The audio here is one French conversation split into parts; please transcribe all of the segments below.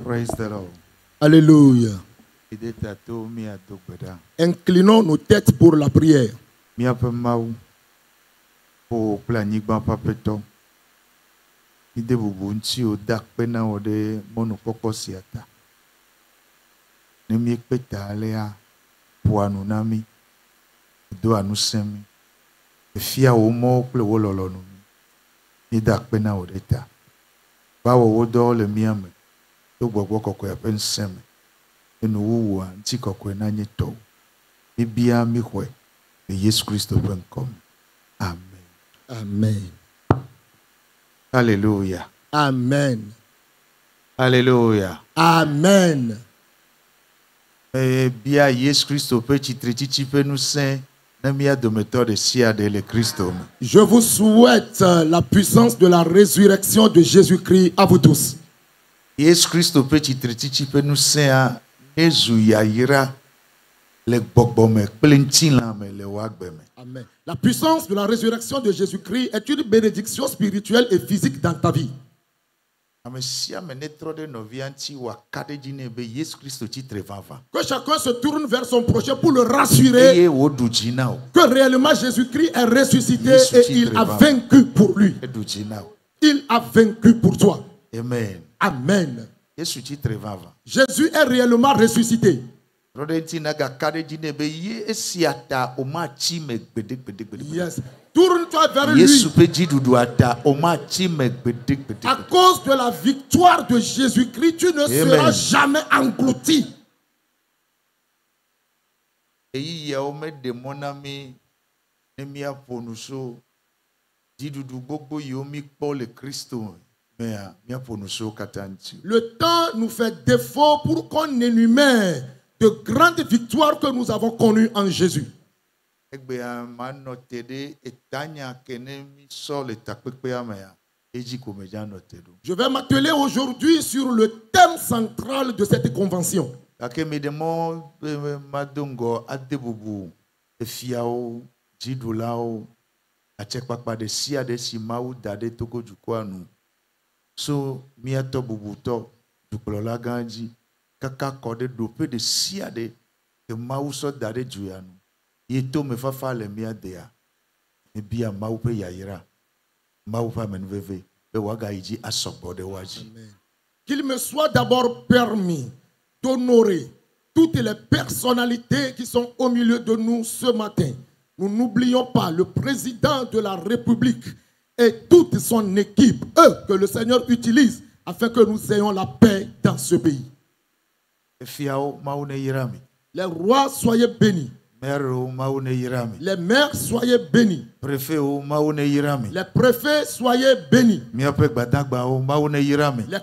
Praise the Lord. Alléluia. Inclinons nos têtes pour la prière. To gbogbo kokwe penseme enu wuwa nti kokwe na nyeto bibia mi hwe Yesu Kristo benkom. Amen. Amen. Hallelujah. Amen. Hallelujah. Amen. Bia Yesu Kristo pe chitrichi pe nous saint na mia dometo de sia de le Kristo. Je vous souhaite la puissance de la résurrection de Jésus-Christ à vous tous. Yesu Kristo pe chitrichi pe nous saint ezu ya yira le gbogbome plentin me le wagbeme. Amen. La puissance de la résurrection de Jésus-Christ est une bénédiction spirituelle et physique dans ta vie. Que chacun se tourne vers son prochain pour le rassurer que réellement Jésus-Christ est ressuscité et il a vaincu pour lui. Il a vaincu pour toi. Amen. Amen. Jésus est réellement ressuscité. Yes. Tourne-toi vers lui. À cause de la victoire de Jésus-Christ, tu ne seras jamais englouti. Le temps nous fait défaut pour qu'on énumère de grandes victoires que nous avons connues en Jésus. Je vais m'atteler aujourd'hui sur le thème central de cette convention. So miato bubuto duklola ganji kaka kode dope de siade ke mauso dade juyanu yeto me fafa le mia dea e bia mau pe yaira mau pa menveve be waga iji asobode waji. Qu'il me soit d'abord permis d'honorer toutes les personnalités qui sont au milieu de nous ce matin. Nous n'oublions pas le président de la République et toute son équipe, eux que le Seigneur utilise afin que nous ayons la paix dans ce pays. Les rois, soyez bénis. Les maires, soyez bénis. Les préfets, soyez bénis. Les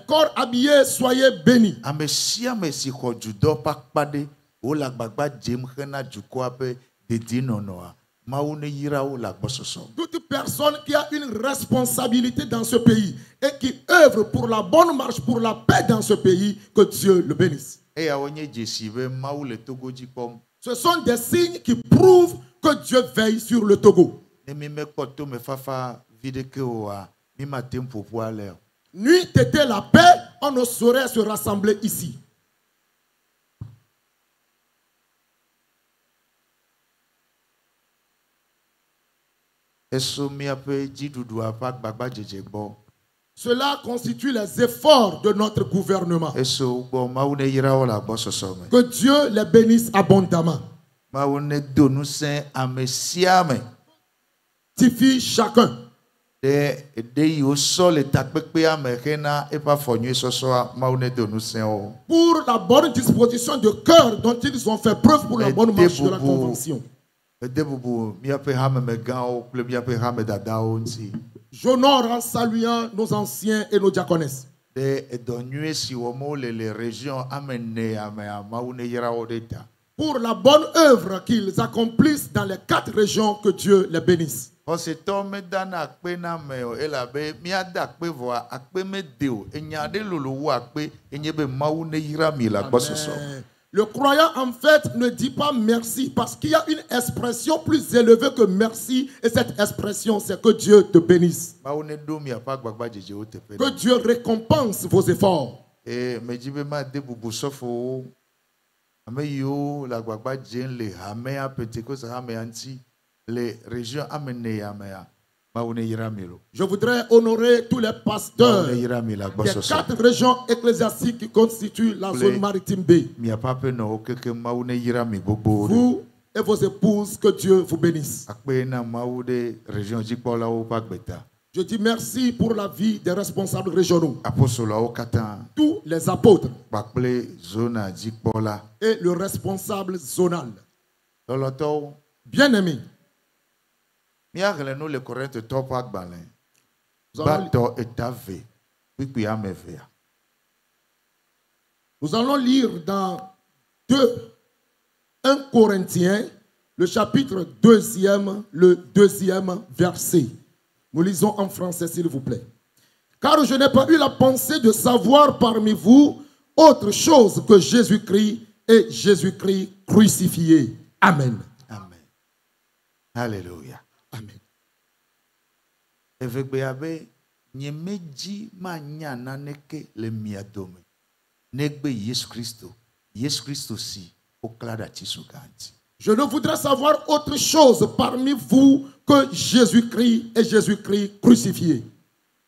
corps habillés, soyez bénis. Toute personne qui a une responsabilité dans ce pays et qui œuvre pour la bonne marche, pour la paix dans ce pays, que Dieu le bénisse. Ce sont des signes qui prouvent que Dieu veille sur le Togo. N'eût été la paix, on ne saurait se rassembler ici. Cela constitue les efforts de notre gouvernement. Que Dieu les bénisse abondamment. Tifie chacun. Pour la bonne disposition de cœur dont ils ont fait preuve pour la bonne marche de la convention. J'honore en saluant nos anciens et nos diaconesses. Pour la bonne œuvre qu'ils accomplissent dans les 4 régions, que Dieu les bénisse. Le croyant, en fait, ne dit pas merci parce qu'il y a une expression plus élevée que merci. Et cette expression, c'est que Dieu te bénisse. Que Dieu récompense vos efforts. Et me dit ma de bubu sofo ameyo la gbagba jen le hamea Pentecôte hamea anti les régions amené yamea maune yiramilo. Je voudrais honorer tous les pasteurs des 4 régions ecclésiastiques qui constituent la zone maritime B. Vous et vos épouses, que Dieu vous bénisse. Je dis merci pour la vie des responsables régionaux, tous les apôtres et le responsable zonal. Bien-aimés, nous allons lire dans 1 Corinthiens, le chapitre 2e, le 2e verset. Nous lisons en français, s'il vous plaît. Car je n'ai pas eu la pensée de savoir parmi vous autre chose que Jésus-Christ et Jésus-Christ crucifié. Amen. Amen. Alléluia. Amen. Evegbeabe nyemeji manyana neke le miadome. Negbe Yesu Christo si oklada chisukanti. Je ne voudrais savoir autre chose parmi vous que Jésus-Christ et Jésus-Christ crucifié.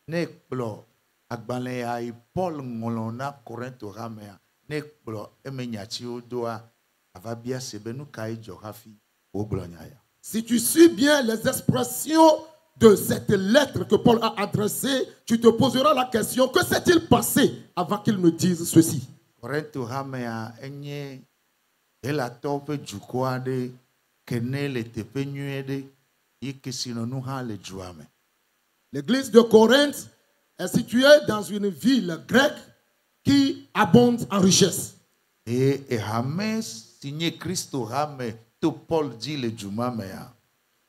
Nekplo agbale ai Paul ngolona Korintho ramea. Nekplo emenyachi odoa avabia sebenu kai jorafi oglonyaya. Si tu suis bien les expressions de cette lettre que Paul a adressée, tu te poseras la question, que s'est-il passé avant qu'il ne dise ceci? Korintho ramea enye ela tope jukwade kenele tepenyuede yikisino nuha le juame. L'église de Corinthe est située dans une ville grecque qui abonde en richesse. Et Hames signé Christo Hame to Paul dit le jumamea.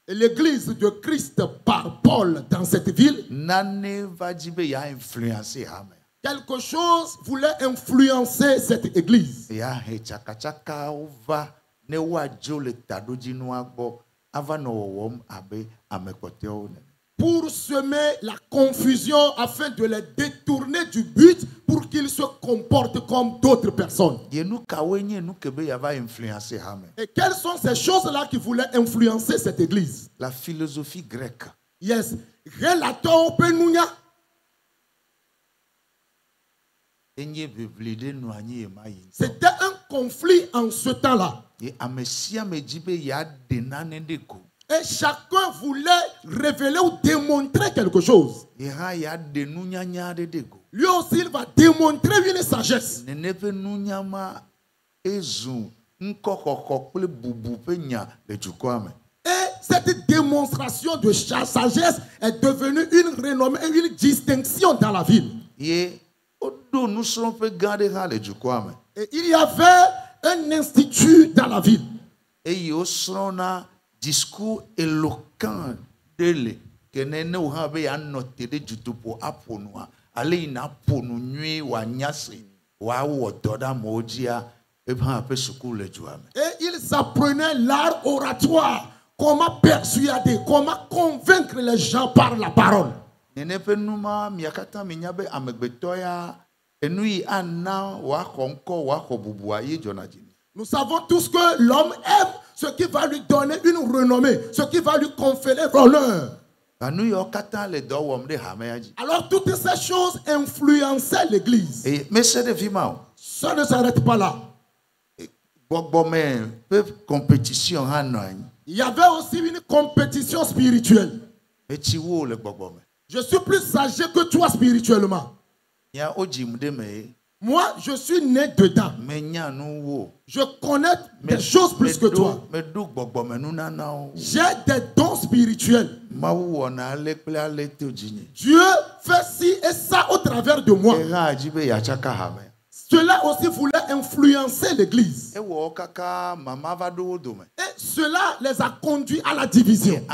Et l'église de Christ par Paul dans cette ville, Nane vajibe ya influencé Hame. Quelque chose voulait influencer cette église. Ya he chakachaka ova ne wajo le tadoji no agbo ava no wom abe amekote one. Pour semer la confusion afin de les détourner du but pour qu'ils se comportent comme d'autres personnes. Et quelles sont ces choses-là qui voulaient influencer cette église? La philosophie grecque. Yes. Relato penunya. C'était un conflit en ce temps-là. Et chacun voulait révéler ou démontrer quelque chose. Lui aussi, il va démontrer une sagesse. Et cette démonstration de sagesse est devenue une renommée et une distinction dans la ville. Et il y avait un institut dans la ville. Et discours éloquent de kenene uhabe ya noté de jutupo aponua ale ina ponu nui wa nyase wa wododa mojia eba pe sukule juame. Et ils apprenaient l'art oratoire, comment persuader, comment convaincre les gens par la parole. Nenepe numa miakata minyabe amegbetoya enui ana wa konko wa kobubua ye jonajini. Nous savons tous que l'homme aime ce qui va lui donner une renommée, ce qui va lui conférer l'honneur. Alors toutes ces choses influençaient l'église. Ça ne s'arrête pas là. Il y avait aussi une compétition spirituelle. Je suis plus âgé que toi spirituellement. Moi, je suis né dedans. Je connais des choses plus que toi. J'ai des dons spirituels. Dieu fait ci et ça au travers de moi. Cela aussi voulait influencer l'église. Et cela les a conduits à la division.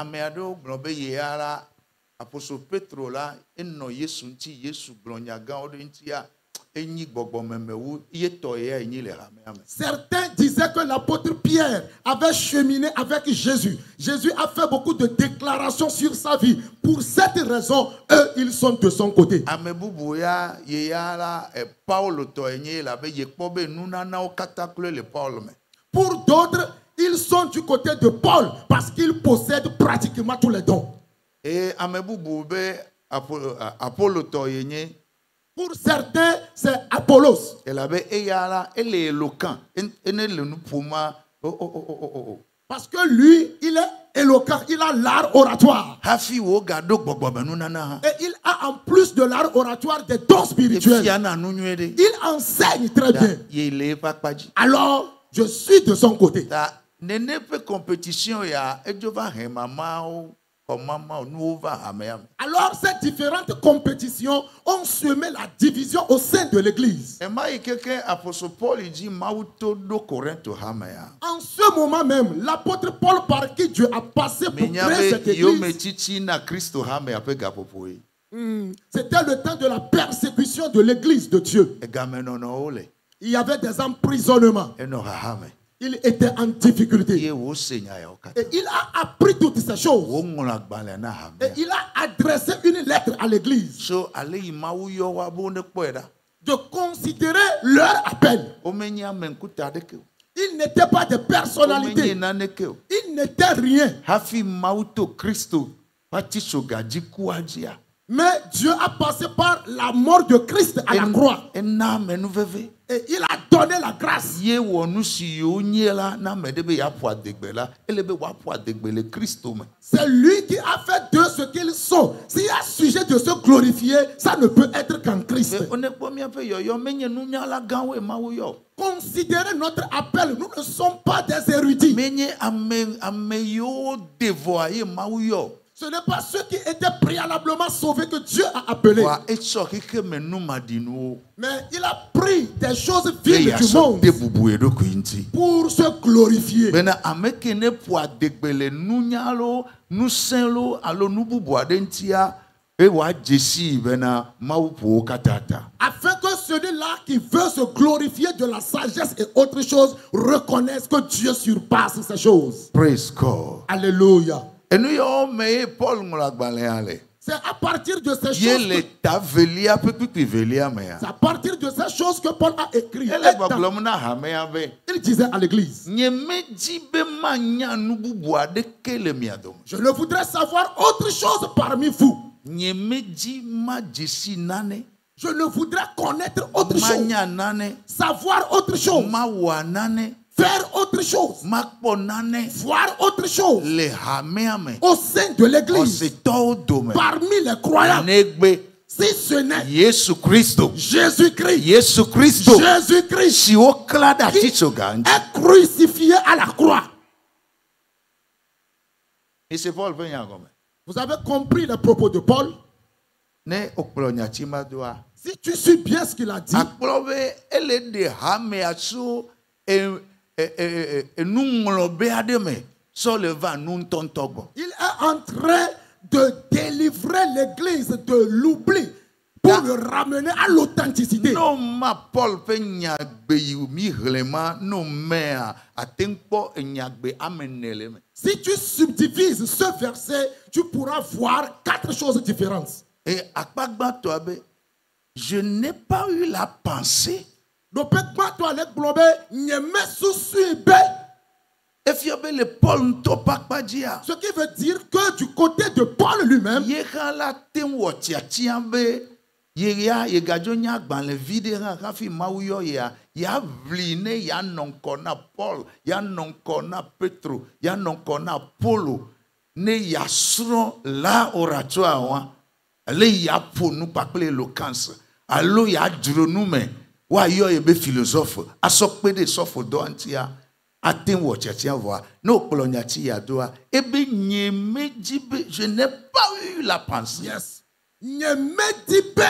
Certains disaient que l'apôtre Pierre avait cheminé avec Jésus. Jésus a fait beaucoup de déclarations sur sa vie. Pour cette raison, eux, ils sont de son côté. Pour d'autres, ils sont du côté de Paul parce qu'il possède pratiquement tous les dons. Pour certains, c'est Apollos. Parce que lui, il est éloquent, il a l'art oratoire. Et il a en plus de l'art oratoire des dons spirituels. Il enseigne très bien. Alors, je suis de son côté. Alors, ces différentes compétitions ont semé la division au sein de l'église. En ce moment même, l'apôtre Paul, par qui Dieu a passé pour créer cette église, c'était le temps de la persécution de l'église de Dieu. Il y avait des emprisonnements. Il était en difficulté. Et il a appris toutes ces choses. Et il a adressé une lettre à l'église de considérer leur appel. Ils n'étaient pas des personnalités. Ils n'étaient rien. Mais Dieu a passé par la mort de Christ à la croix. Et il a donné la grâce. C'est lui qui a fait d'eux ce qu'ils sont. S'il y a sujet de se glorifier, ça ne peut être qu'en Christ. Considérez notre appel. Nous ne sommes pas des érudits. Ce n'est pas ceux qui étaient préalablement sauvés que Dieu a appelés. Mais il a pris des choses viles du monde pour se glorifier. Afin que celui-là qui veut se glorifier de la sagesse et autre chose reconnaisse que Dieu surpasse ces choses. Praise God. Alléluia. C'est à partir de ces choses c'est à partir de ces choses que Paul a écrit. Il disait à l'église, je ne voudrais savoir autre chose parmi vous. Je ne voudrais connaître autre chose, savoir autre chose, faire autre chose, voir autre chose au sein de l'église, parmi les croyants. Si ce n'est Jésus-Christ qui est crucifié à la croix. Vous avez compris les propos de Paul? Si tu suis bien ce qu'il a dit, il est en train de délivrer l'église de l'oubli pour le ramener à l'authenticité. Si tu subdivises ce verset, tu pourras voir 4 choses différentes. Et je n'ai pas eu la pensée. Ce qui veut dire que du côté de Paul lui-même, allo ya duro nu me wa yo ye be philosophe asokpe de sofo do antia aten wo cheche voa no polonya ti ya doa ebe nyemeji be je n'ai pas eu la pensée. Yes. Nyemeji be.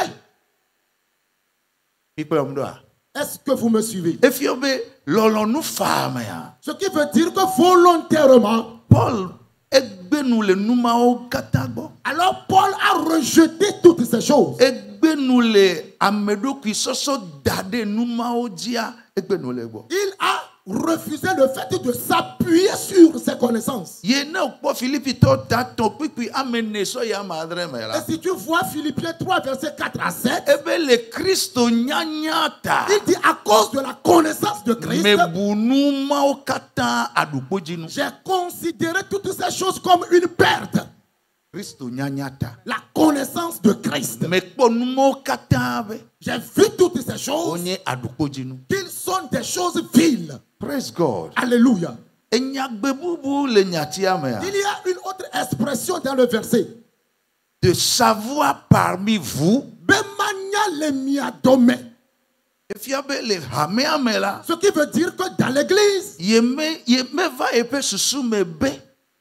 Est-ce que vous me suivez? Efiobe lolo nu fama ya. Ce qui veut dire que volontairement Paul egbe nu le numao kata gbɔ. Alors Paul a rejeté toutes ces choses. Egbe nu le amedokui sɔsɔ da ɖe numao dzia. Egbe nu le gbɔ. Il a refusé le fait de s'appuyer sur ses connaissances. Ye ne kpɔ Filipitɔ ta tɔn kpikpi ame ne sɔ ya ma adre me Et la. si tu vois Philippiens 3, versets 4 à 7, Ebe le Kristo nyanya ta. il dit à cause de la connaissance de Christ, Me bu numao kata adukpodzi nu. j'ai considéré toutes ces choses comme une perte. Kristo nyanya ta. La connaissance de Christ. Me kpɔ numao kata be. J'ai vu toutes ces choses, Onye adukpodzi nu. qu'ils sont des choses viles. Praise God. Alléluia. Enyagbe bubu le nyatia mea. Il y a une autre expression dans le verset. De savoir parmi vous. Bemanya le miadome. Efia be le hamea me la. Ce qui veut dire que dans l'église, Ye me va epe susu me be.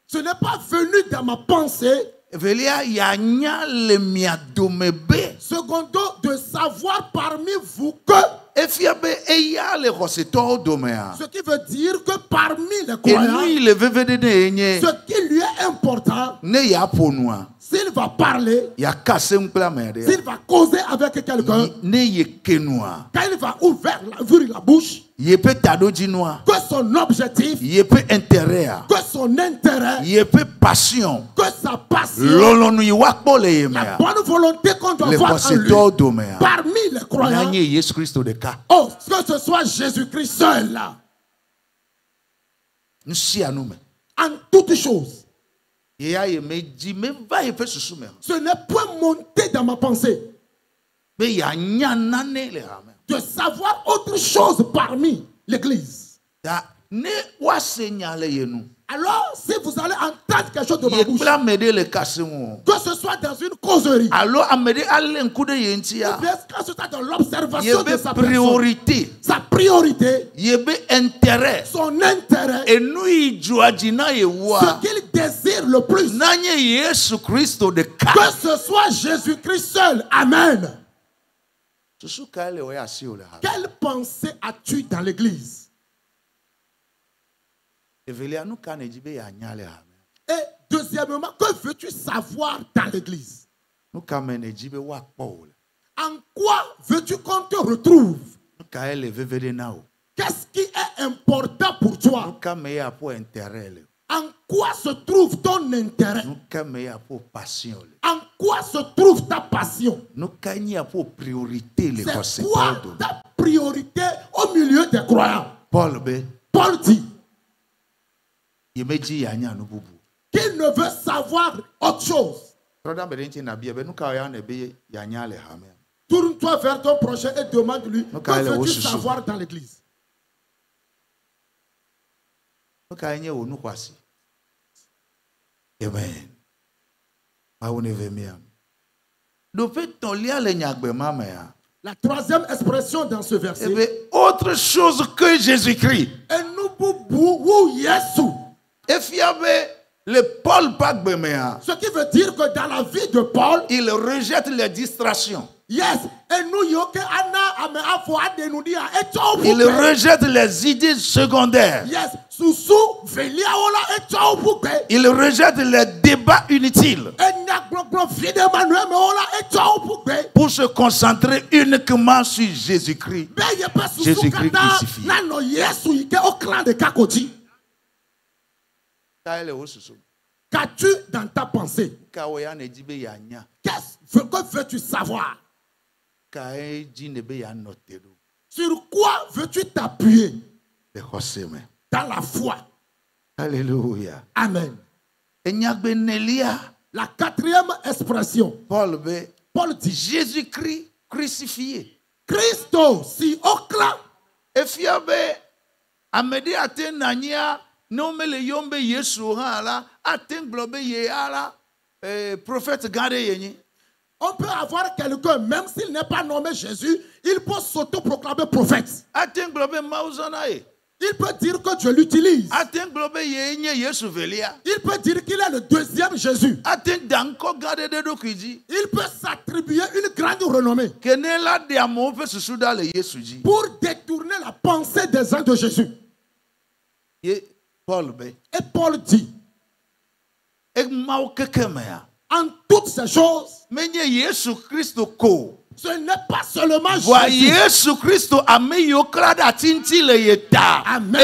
ce n'est pas venu dans ma pensée. Velia ya nya le miadome be. Secondo, de savoir parmi vous que, Efia be eya le roseto domea. ce qui veut dire que parmi les Et croyants, lui le vevede de enye. ce qui lui est important, Ne ya ponua. s'il va parler, Ya kase mpla mede. s'il va causer avec quelqu'un, Ne ye kenua. quand il va ouvrir la bouche, Ye pe tado jinua. que son objectif, Ye pe intérêt. que son intérêt, Ye pe passion. que sa passion, Lolonu iwakpo le la yemea. bonne volonté qu'on doit Le voir en lui, roseto domea. parmi les croyants, Nanye Yesu Christo de ka. oh, que ce soit Jésus-Christ seul là, Nsi anume. en toutes choses. Ya ye me di me va epe susu me. Ce n'est point monté dans ma pensée Be ya nya nane le hame. de savoir autre chose parmi l'église. Da ne wa se nya le yenu. Alors, si vous allez entendre quelque chose de ma Ye bouche, kpla mede le kasemu. que ce soit dans une causerie, Alors amede ale nkude yentia. ou bien que ce soit dans Ye l'observation de be sa personne, priorité. sa priorité, Ye be intérêt. son intérêt, Enui juajina ye wa. ce qu'il désire le plus, Nanye Yesu Christo de ka. que ce soit Jésus-Christ seul. Amen. Susu ka le we asi o le hame. Quelle pensée as-tu dans l'église? Evelia nu ka ne jibe ya nya le hame. Et deuxièmement, que veux-tu savoir dans l'église? Nu ka me ne jibe wa kpo o le. En quoi veux-tu qu'on te retrouve? Nu ka ele vevede na o. Qu'est-ce qui est important pour toi? Nu ka me ya po intérêt le. En quoi se trouve ton intérêt? Nu ka me ya po passion le. En quoi se trouve ta passion? Nu ka ni ya po priorité le C'est roseto quoi domea. ta priorité au milieu des croyants? Paul be. Paul dit Ye me ji ya nya nu bubu. qu'il ne veut savoir autre chose. Brother Berenchi na bia be nu ka ya na be ya nya le hame. Tourne-toi vers ton prochain et demande-lui Nous, que quand elle est au veux-tu sous-sous. savoir dans l'église? Nu ka nye o nu kwasi. Amen. Ma wo ne ve mi am. Do pe ton lia le nyagbe mama ya. La troisième expression dans ce verset. Eh bien, autre chose que Jésus-Christ. Et nous boubou ou Yesu. Et fiabe le Paul Pagbemea. Ce qui veut dire que dans la vie de Paul, Il rejette les distractions. yes, et nous yoke ana ame afo adenudia et Il rejette les idées secondaires. yes, susu velia ola et bouke. Il rejette les débats inutiles Et nyak blok vide manuel me ola et bouke. pour se concentrer uniquement sur Jésus-Christ. Be ye pe susu Jésus-Christ kata crucifié. na no Yesu ike au clan de Kakoti. Qu'as-tu dans ta pensée? Qu'est-ce que veux-tu savoir? Sur quoi veux-tu t'appuyer? Dans la foi. Alléluia. Amen. La quatrième expression. Paul dit Jésus-Christ crucifié. Christo si au clan. Et fiabe amedi atenania no mele yombe Yesu hala aten globe ye ala prophète gade yenyi. On peut avoir quelqu'un, même s'il n'est pas nommé Jésus, il peut s'auto-proclamer prophète. Aten globe mauzana e. Il peut dire que Dieu l'utilise. Aten globe ye nye Yesu velia. Il peut dire qu'il est le deuxième Jésus. Aten danko gade de dokuji. Il peut s'attribuer une grande renommée Kenela de amo pe susuda le Yesu ji. pour détourner la pensée des gens de Jésus. Ye Paul be Et Paul dit, En toutes ces choses, ce n'est pas seulement Jésus. Amen.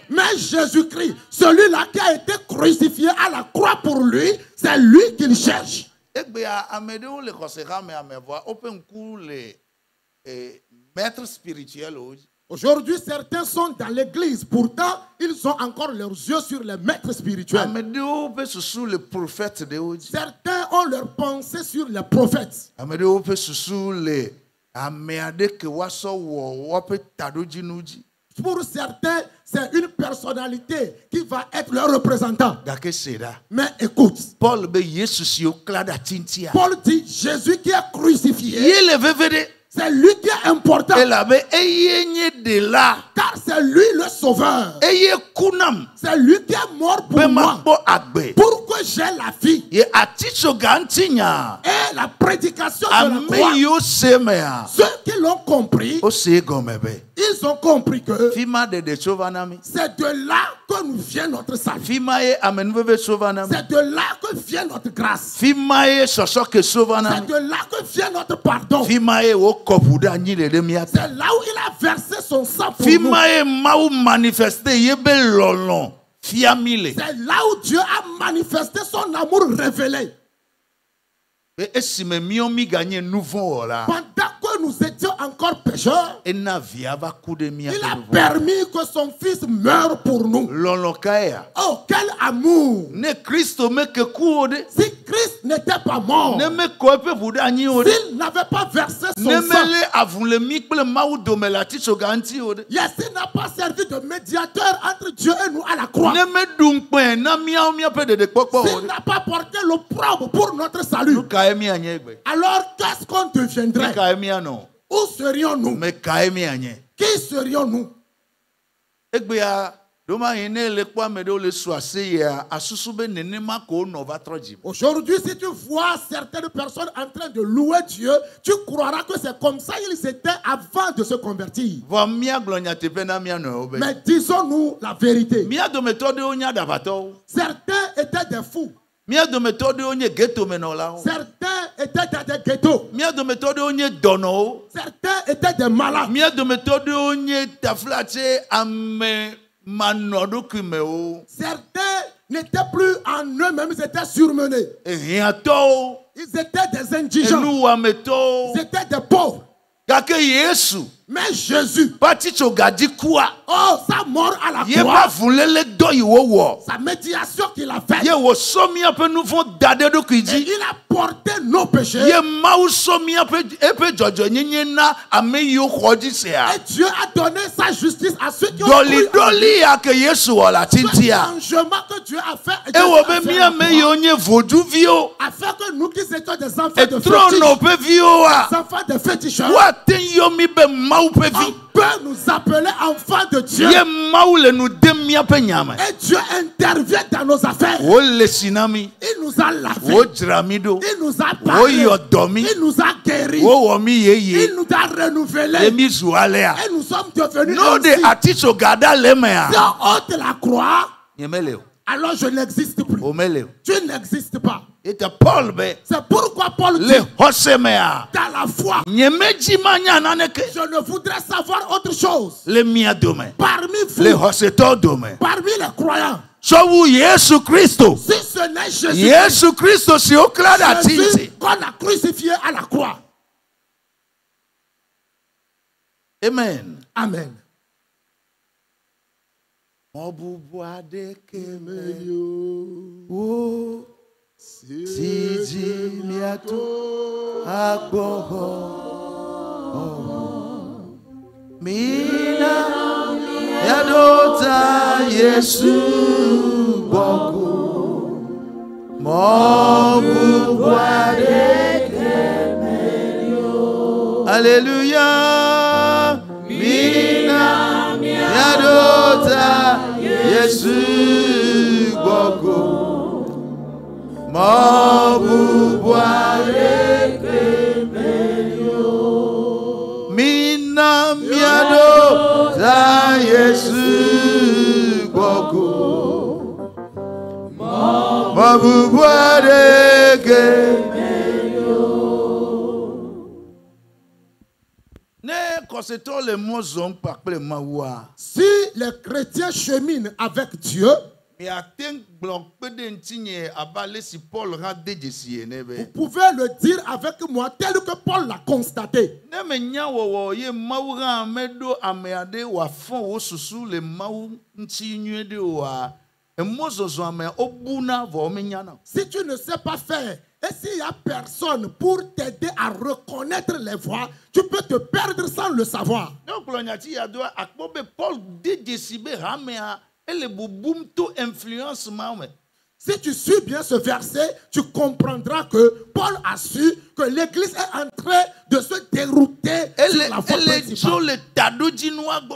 Mais Jésus-Christ, celui-là qui a été crucifié à la croix pour lui, c'est lui qu'il cherche. Aujourd'hui, certains sont dans l'église, pourtant, ils ont encore leurs yeux sur les maîtres spirituels. Certains ont leurs pensées sur les prophètes. Pour certains, c'est une personnalité qui va être leur représentant. Mais écoute, Paul dit Jésus qui est crucifié. C'est lui qui est important. Car c'est lui le sauveur. C'est lui qui est mort pour moi. Pour que j'ai la vie. Et la prédication de la croix. Ceux qui l'ont compris, ils ont compris que c'est de là que nous vient notre salut. C'est de là que vient notre grâce. C'est de là que vient notre pardon. C'est là où il a versé son sang pour nous. C'est là où Dieu a manifesté son amour révélé. Pendant que nous étions encore pécheurs, il a permis que son fils meure pour nous. Oh, quel amour! Si Christ n'était pas mort, s'il n'avait pas versé son sang, s'il n'a pas servi de médiateur entre Dieu et nous à la croix, s'il n'a pas porté l'opprobre pour notre salut, alors qu'est-ce qu'on deviendrait? Où serions-nous? Qui serions-nous? Aujourd'hui, si tu vois certaines personnes en train de louer Dieu, tu croiras que c'est comme ça ils étaient avant de se convertir. Mais disons-nous la vérité. Certains étaient des fous. Certains étaient dans des ghettos. Certains étaient des malades. Certains n'étaient plus en eux-mêmes, ils étaient surmenés. Ils étaient des indigents. Ils étaient des pauvres. Mais Jésus, oh, sa mort à la croix, sa médiation qu'il a faite, et il a porté nos péchés. Et Dieu a donné sa justice à ceux qui ont cru. Ce changement que Dieu a fait, afin que nous qui étions des enfants de fétiches, on peut nous appeler enfants de Dieu. Et Dieu intervient dans nos affaires. Il nous a lavé. Il nous a parlé. Il nous a guéris. Il nous a renouvelés. Et nous sommes devenus ainsi. Si on ôte la croix, alors je n'existe plus. Tu n'existes pas. C'est pourquoi Paul dit dans la foi, je ne voudrais savoir autre chose parmi vous, parmi les croyants. Si ce n'est Jésus-Christ, Jésus qu'on a crucifié à la croix. Amen. Amen. Siji miato agboho mina yadota Yesu boku mobu wadeke melio. Alléluia. Mina yadota Yesu boku mina miado za Yesu boku Si les chrétiens cheminent avec Dieu, vous pouvez le dire avec moi tel que Paul l'a constaté. Si tu ne sais pas faire, et s'il n'y a personne pour t'aider à reconnaître les voies, tu peux te perdre sans le savoir. Si tu suis bien ce verset, tu comprendras que Paul a su que l'Église est en train de se dérouter sur la voie principale.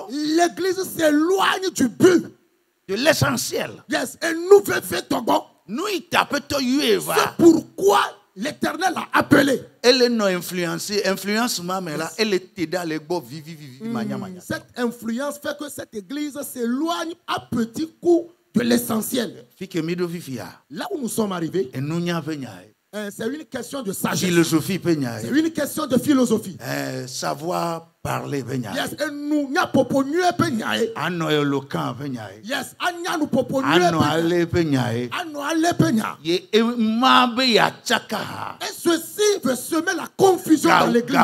L'Église s'éloigne du but, de l'essentiel. Yes, et nous faisons c'est pourquoi l'Éternel a appelé. Elle est non influencée, influencement, mais là, elle est aidée à cette influence fait que cette église s'éloigne à petits coups de l'essentiel. Là où nous sommes arrivés, c'est une question de sagesse. C'est une question de philosophie. Savoir parler. Yes, et nous n'y a pas pour nous Ano éloquent. Yes, anya nous pour nous Ano aller Ano aller Ye mabe ya chaka. Et ceci veut semer la confusion dans l'église.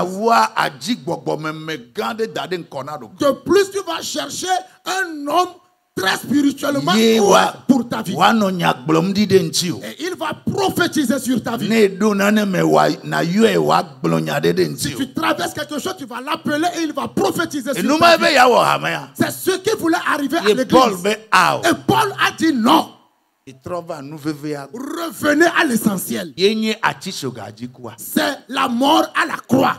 De plus, tu vas chercher un homme très spirituellement pour ta vie. Et il va prophétiser sur ta vie. Si tu traverses quelque chose, tu vas l'appeler et il va prophétiser sur ta vie. C'est ce qui voulait arriver à l'église. Et Paul a dit non. Revenez à l'essentiel. C'est la mort à la croix.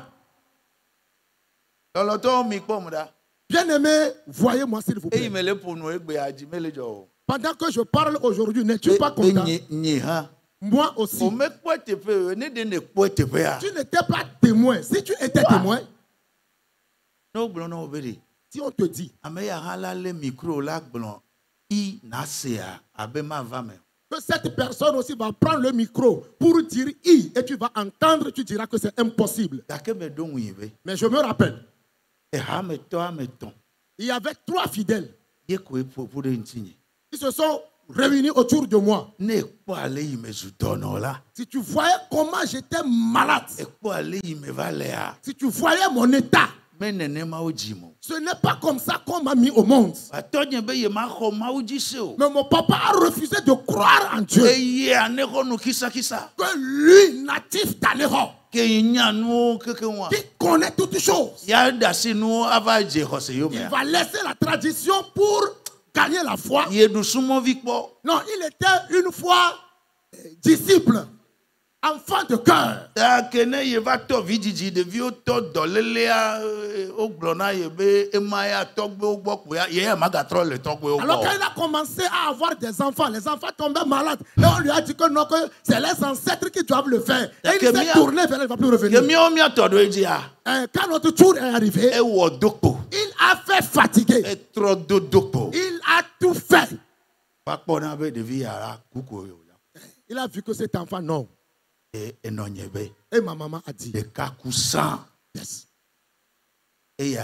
Bien-aimé, voyez-moi s'il vous plaît. Pendant que je parle aujourd'hui, n'es-tu pas content? Moi aussi. Tu n'étais pas témoin. Si tu étais témoin, si on te dit que cette personne aussi va prendre le micro pour dire I et tu vas entendre, tu diras que c'est impossible. Mais je me rappelle. Il y avait 3 fidèles. Ils se sont réunis autour de moi. Si tu voyais comment j'étais malade, si tu voyais mon état, ce n'est pas comme ça qu'on m'a mis au monde. Mais mon papa a refusé de croire en Dieu. Que lui, natif d'Aléro, qui connaît toutes choses, il va laisser la tradition pour gagner la foi. Non, il était une fois disciple, enfant de cœur. Alors quand il a commencé à avoir des enfants, les enfants tombaient malades. Et on lui a dit que non, que c'est les ancêtres qui doivent le faire. Et il s'est tourné vers elle, il ne va plus revenir. Quand notre tour est arrivé, il a fait fatiguer. Il a tout fait. Il a vu que cet enfant, non. Et ma maman a dit, yes. Ouais,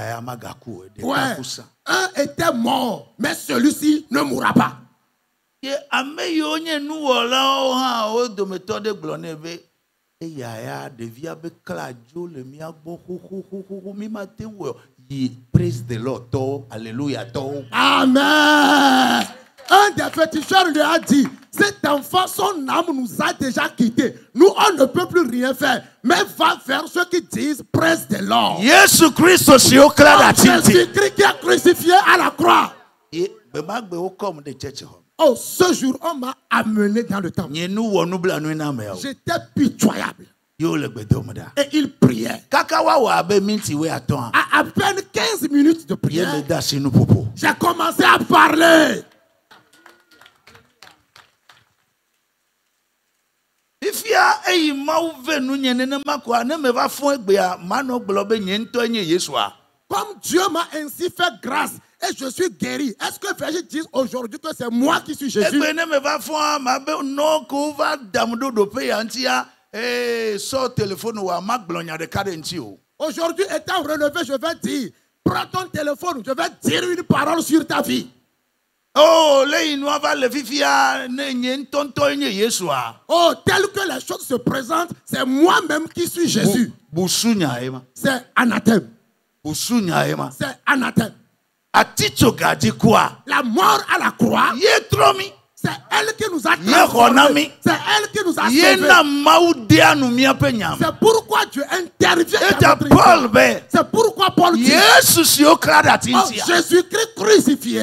un était mort, mais celui-ci ne mourra pas. Praise the Lord. Alléluia. Amen. Un des féticheurs lui a dit, cet enfant, son âme nous a déjà quittés. Nous, on ne peut plus rien faire. Mais va vers ceux qui disent, praise the Lord. Jésus-Christ qui a crucifié à la croix. Oh, ce jour, on m'a amené dans le temple. J'étais pitoyable. Et il priait. À peine 15 minutes de prière, j'ai commencé à parler. Comme Dieu m'a ainsi fait grâce et je suis guéri. Est-ce que Virgile dit aujourd'hui que c'est moi qui suis Jésus? Aujourd'hui, étant relevé, je vais dire, prends ton téléphone, je vais dire une parole sur ta vie. Oh, tel que les choses se présentent, c'est moi-même qui suis Jésus. C'est anathème. C'est anathème. La mort à la croix, c'est elle qui nous a transformés. C'est elle qui nous a sauvés. C'est pourquoi Dieu intervient dans notre vie. C'est pourquoi Paul dit, Jésus-Christ crucifié,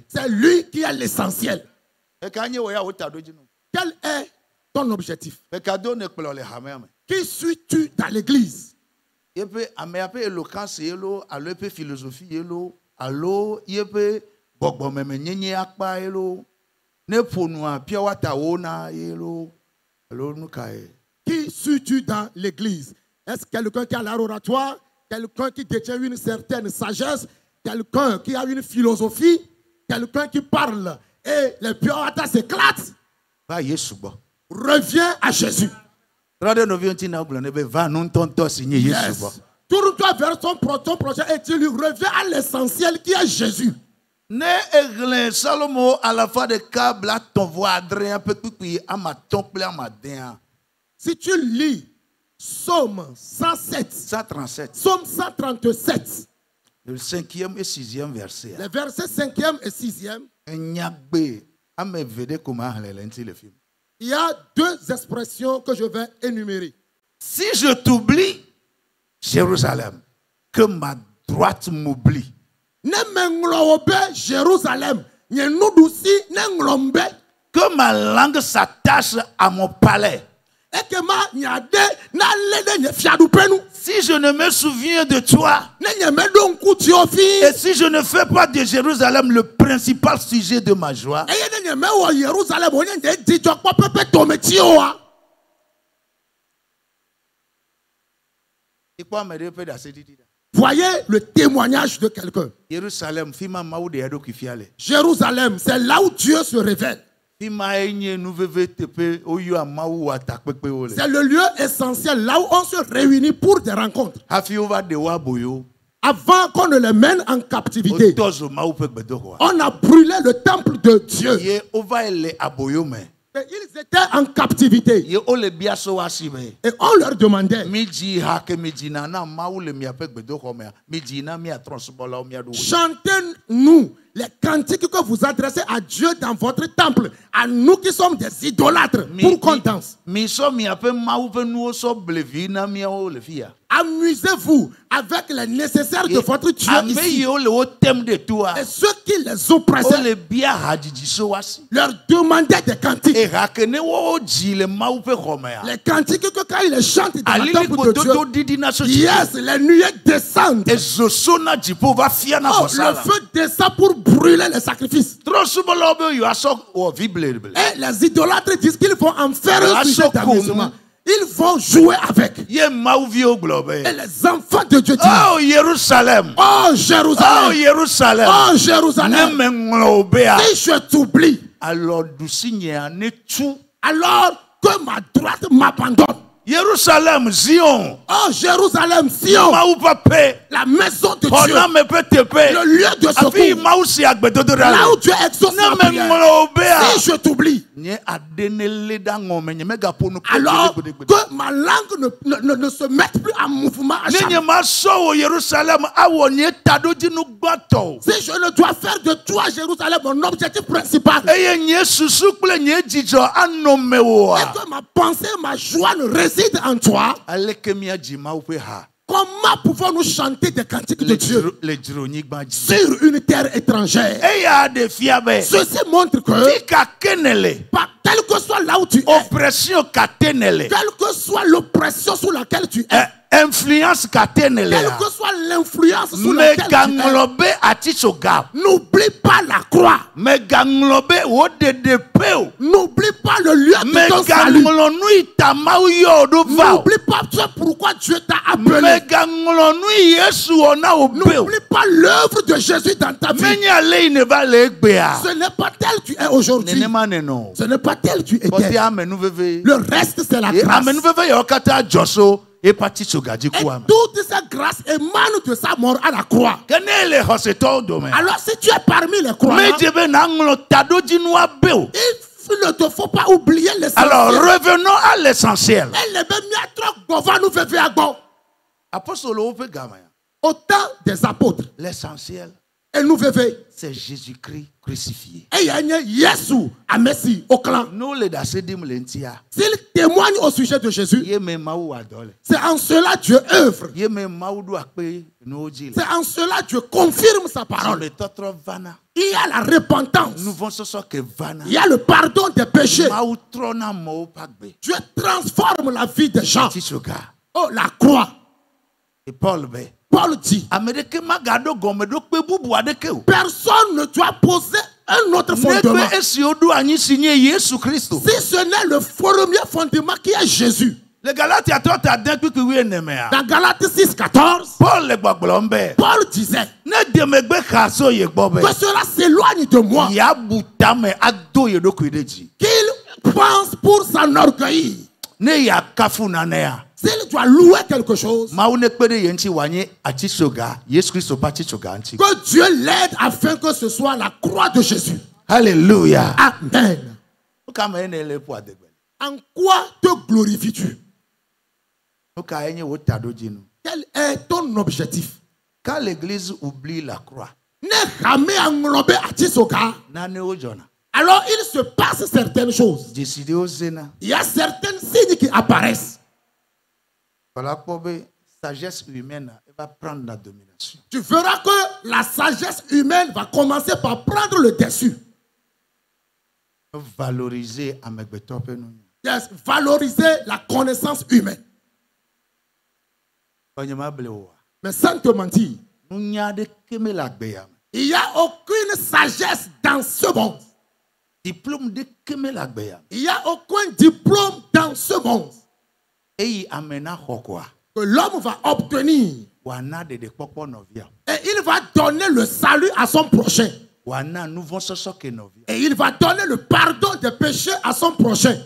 c'est lui qui est l'essentiel. Quel est ton objectif? Qui suis-tu dans l'église? Qui suis-tu dans l'église? Est-ce quelqu'un qui a l'art oratoire? Quelqu'un qui détient une certaine sagesse? Quelqu'un qui a une philosophie? Quelqu'un qui parle et les piawata s'éclatent? Reviens à Jésus. Yes. Tourne-toi vers ton prochain et tu lui reviens à l'essentiel qui est Jésus. Si tu lis Psaume 137, Psaume 137, le 5e et 6e verset. Les versets 5e et 6e. Il y a deux expressions que je vais énumérer. Si je t'oublie, Jérusalem, que ma droite m'oublie. Jérusalem, que ma langue s'attache à mon palais. Si je ne me souviens de toi, et si je ne fais pas de Jérusalem le principal sujet de ma joie, voyez le témoignage de quelqu'un. Jérusalem, c'est là où Dieu se révèle. C'est le lieu essentiel, là où on se réunit pour des rencontres. Avant qu'on ne les mène en captivité, on a brûlé le temple de Dieu. Et ils étaient en captivité. Et on leur demandait, chantez-nous les cantiques que vous adressez à Dieu dans votre temple, à nous qui sommes des idolâtres, pour qu'on danse. Amusez-vous avec les nécessaires de votre Dieu ici. Et ceux qui les oppressaient leur demandaient des cantiques. Les cantiques que quand ils les chantent dans le temple de Dieu, yes, les nuées descendent. Le feu descend pour brûler les sacrifices. Et les idolâtres disent qu'ils vont en faire un sujet d'amusement. Ils vont jouer avec. Et les enfants de Dieu disent, oh Jérusalem, oh Jérusalem, oh Jérusalem, oh Jérusalem, si je t'oublie, alors que ma droite m'abandonne. Jérusalem, Zion. Oh Jérusalem, Zion. La maison de Dieu. Le lieu de secours. Là où Dieu exauce la prière. Si je t'oublie, alors que ma langue ne se mette plus en mouvement à jamais. Si je ne dois faire de toi, Jérusalem, mon objectif principal, et que ma pensée, ma joie ne réside en toi, comment pouvons-nous chanter des cantiques de Dieu sur une terre étrangère? Ceci montre que, quel que soit là où tu es, quelle que soit l'oppression sous laquelle tu es, influence Quelle katenelea. que soit l'influence sous laquelle tu es, Meganglobe atisoga. n'oublie pas la croix. Meganglobe wodedepeo. N'oublie pas le lieu de ton salut. Meganglonui tamau yodo vao. N'oublie pas ce pourquoi Dieu t'a appelé. Meganglonui Yesu ona obeo. N'oublie pas l'œuvre de Jésus dans ta vie. Menya le ineva le egbea. Ce n'est pas tel tu es aujourd'hui. Nenema neno. Ce n'est pas tel tu Bote étais. amenu veve. Le reste, c'est la grâce. Amenu veve yokata joso. Et parti sogaji Et kuama. toute cette grâce émane de sa mort à la croix. Kenele hoseto dome. Alors si tu es parmi les croyants, Medjebe nanglo tado jinwa beo. il ne te faut pas oublier l'essentiel. Alors revenons à l'essentiel. Elle est même trop gova nous fait faire bon. Apostole ope gamaya. Au temps des apôtres, L'essentiel, elle nous fait faire. c'est Jésus-Christ crucifié. Et il y a Yesu à Messi au clan. Nous les dasedim lentia. S'il témoigne au sujet de Jésus, Yeme maou adole. c'est en cela Dieu œuvre. Yeme maou do akpe no jil. C'est en cela Dieu confirme sa Sur parole. le totro vana. Il y a la repentance. Nous vont se que vana. Il y a le pardon des péchés. Maou trona mo pakbe. Dieu transforme la vie des gens. Tisoga. Oh, la croix. Et Paul be. Paul dit, Amérique magado gomedo kpe bubu adeke o. personne ne doit poser un autre fondement. Nekbe esi odu anyi signé Jésus Christ. Si ce n'est le premier fondement qui est Jésus. Les Galates atort adin kpi wi nemea. Dans Galates 6:14, Paul le gbaglombe. Paul disait Ne demegbe kaso ye gbobe. que cela s'éloigne de moi, Ya butame ado ye doku ideji. qu'il pense pour s'enorgueillir. Ne ya kafu nanea. S'il doit louer quelque chose, Maou ne pede yenti wanye atisoga. Yesu Christ pati soga anti. que Dieu l'aide afin que ce soit la croix de Jésus. Alléluia. Amen. Kama ene le po adegbe. En quoi te glorifies-tu? Oka enye wo tado jinu. Quel est ton objectif? Quand l'église oublie la croix, Ne jamais englober à Tisoka. nane o jona. Alors il se passe certaines choses. Décider au Zena. Il y a certains signes qui apparaissent. Voilà pourquoi sagesse humaine elle va prendre la domination. Tu verras que la sagesse humaine va commencer par prendre le dessus. Valoriser amegbeto pe nou. Yes, valoriser la connaissance humaine. Onyema blewa. Mais sans te mentir, Nou nyade keme la gbeya. il n'y a aucune sagesse dans ce monde. Diplôme de keme la gbeya. Il n'y a aucun diplôme dans ce monde Eyi amena hokwa. que l'homme va obtenir. Wana de popo novia. Et il va donner le salut à son prochain. Wana nous vont se soke novia. Et il va donner le pardon des péchés à son prochain.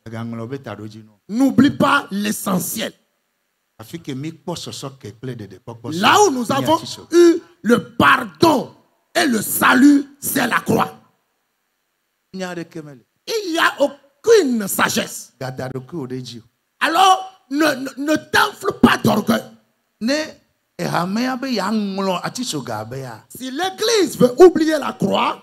Ganglobe tado jinu. N'oublie pas l'essentiel. Afike mi po se soke ple de popo. Là où nous avons eu le pardon et le salut, c'est la croix. Nyade kemele. Il n'y a aucune sagesse. Gadadoku odeji. Alors, ne t'enfle pas d'orgueil. Ne ehamea be ya nglo atisoga be ya. Si l'église veut oublier la croix,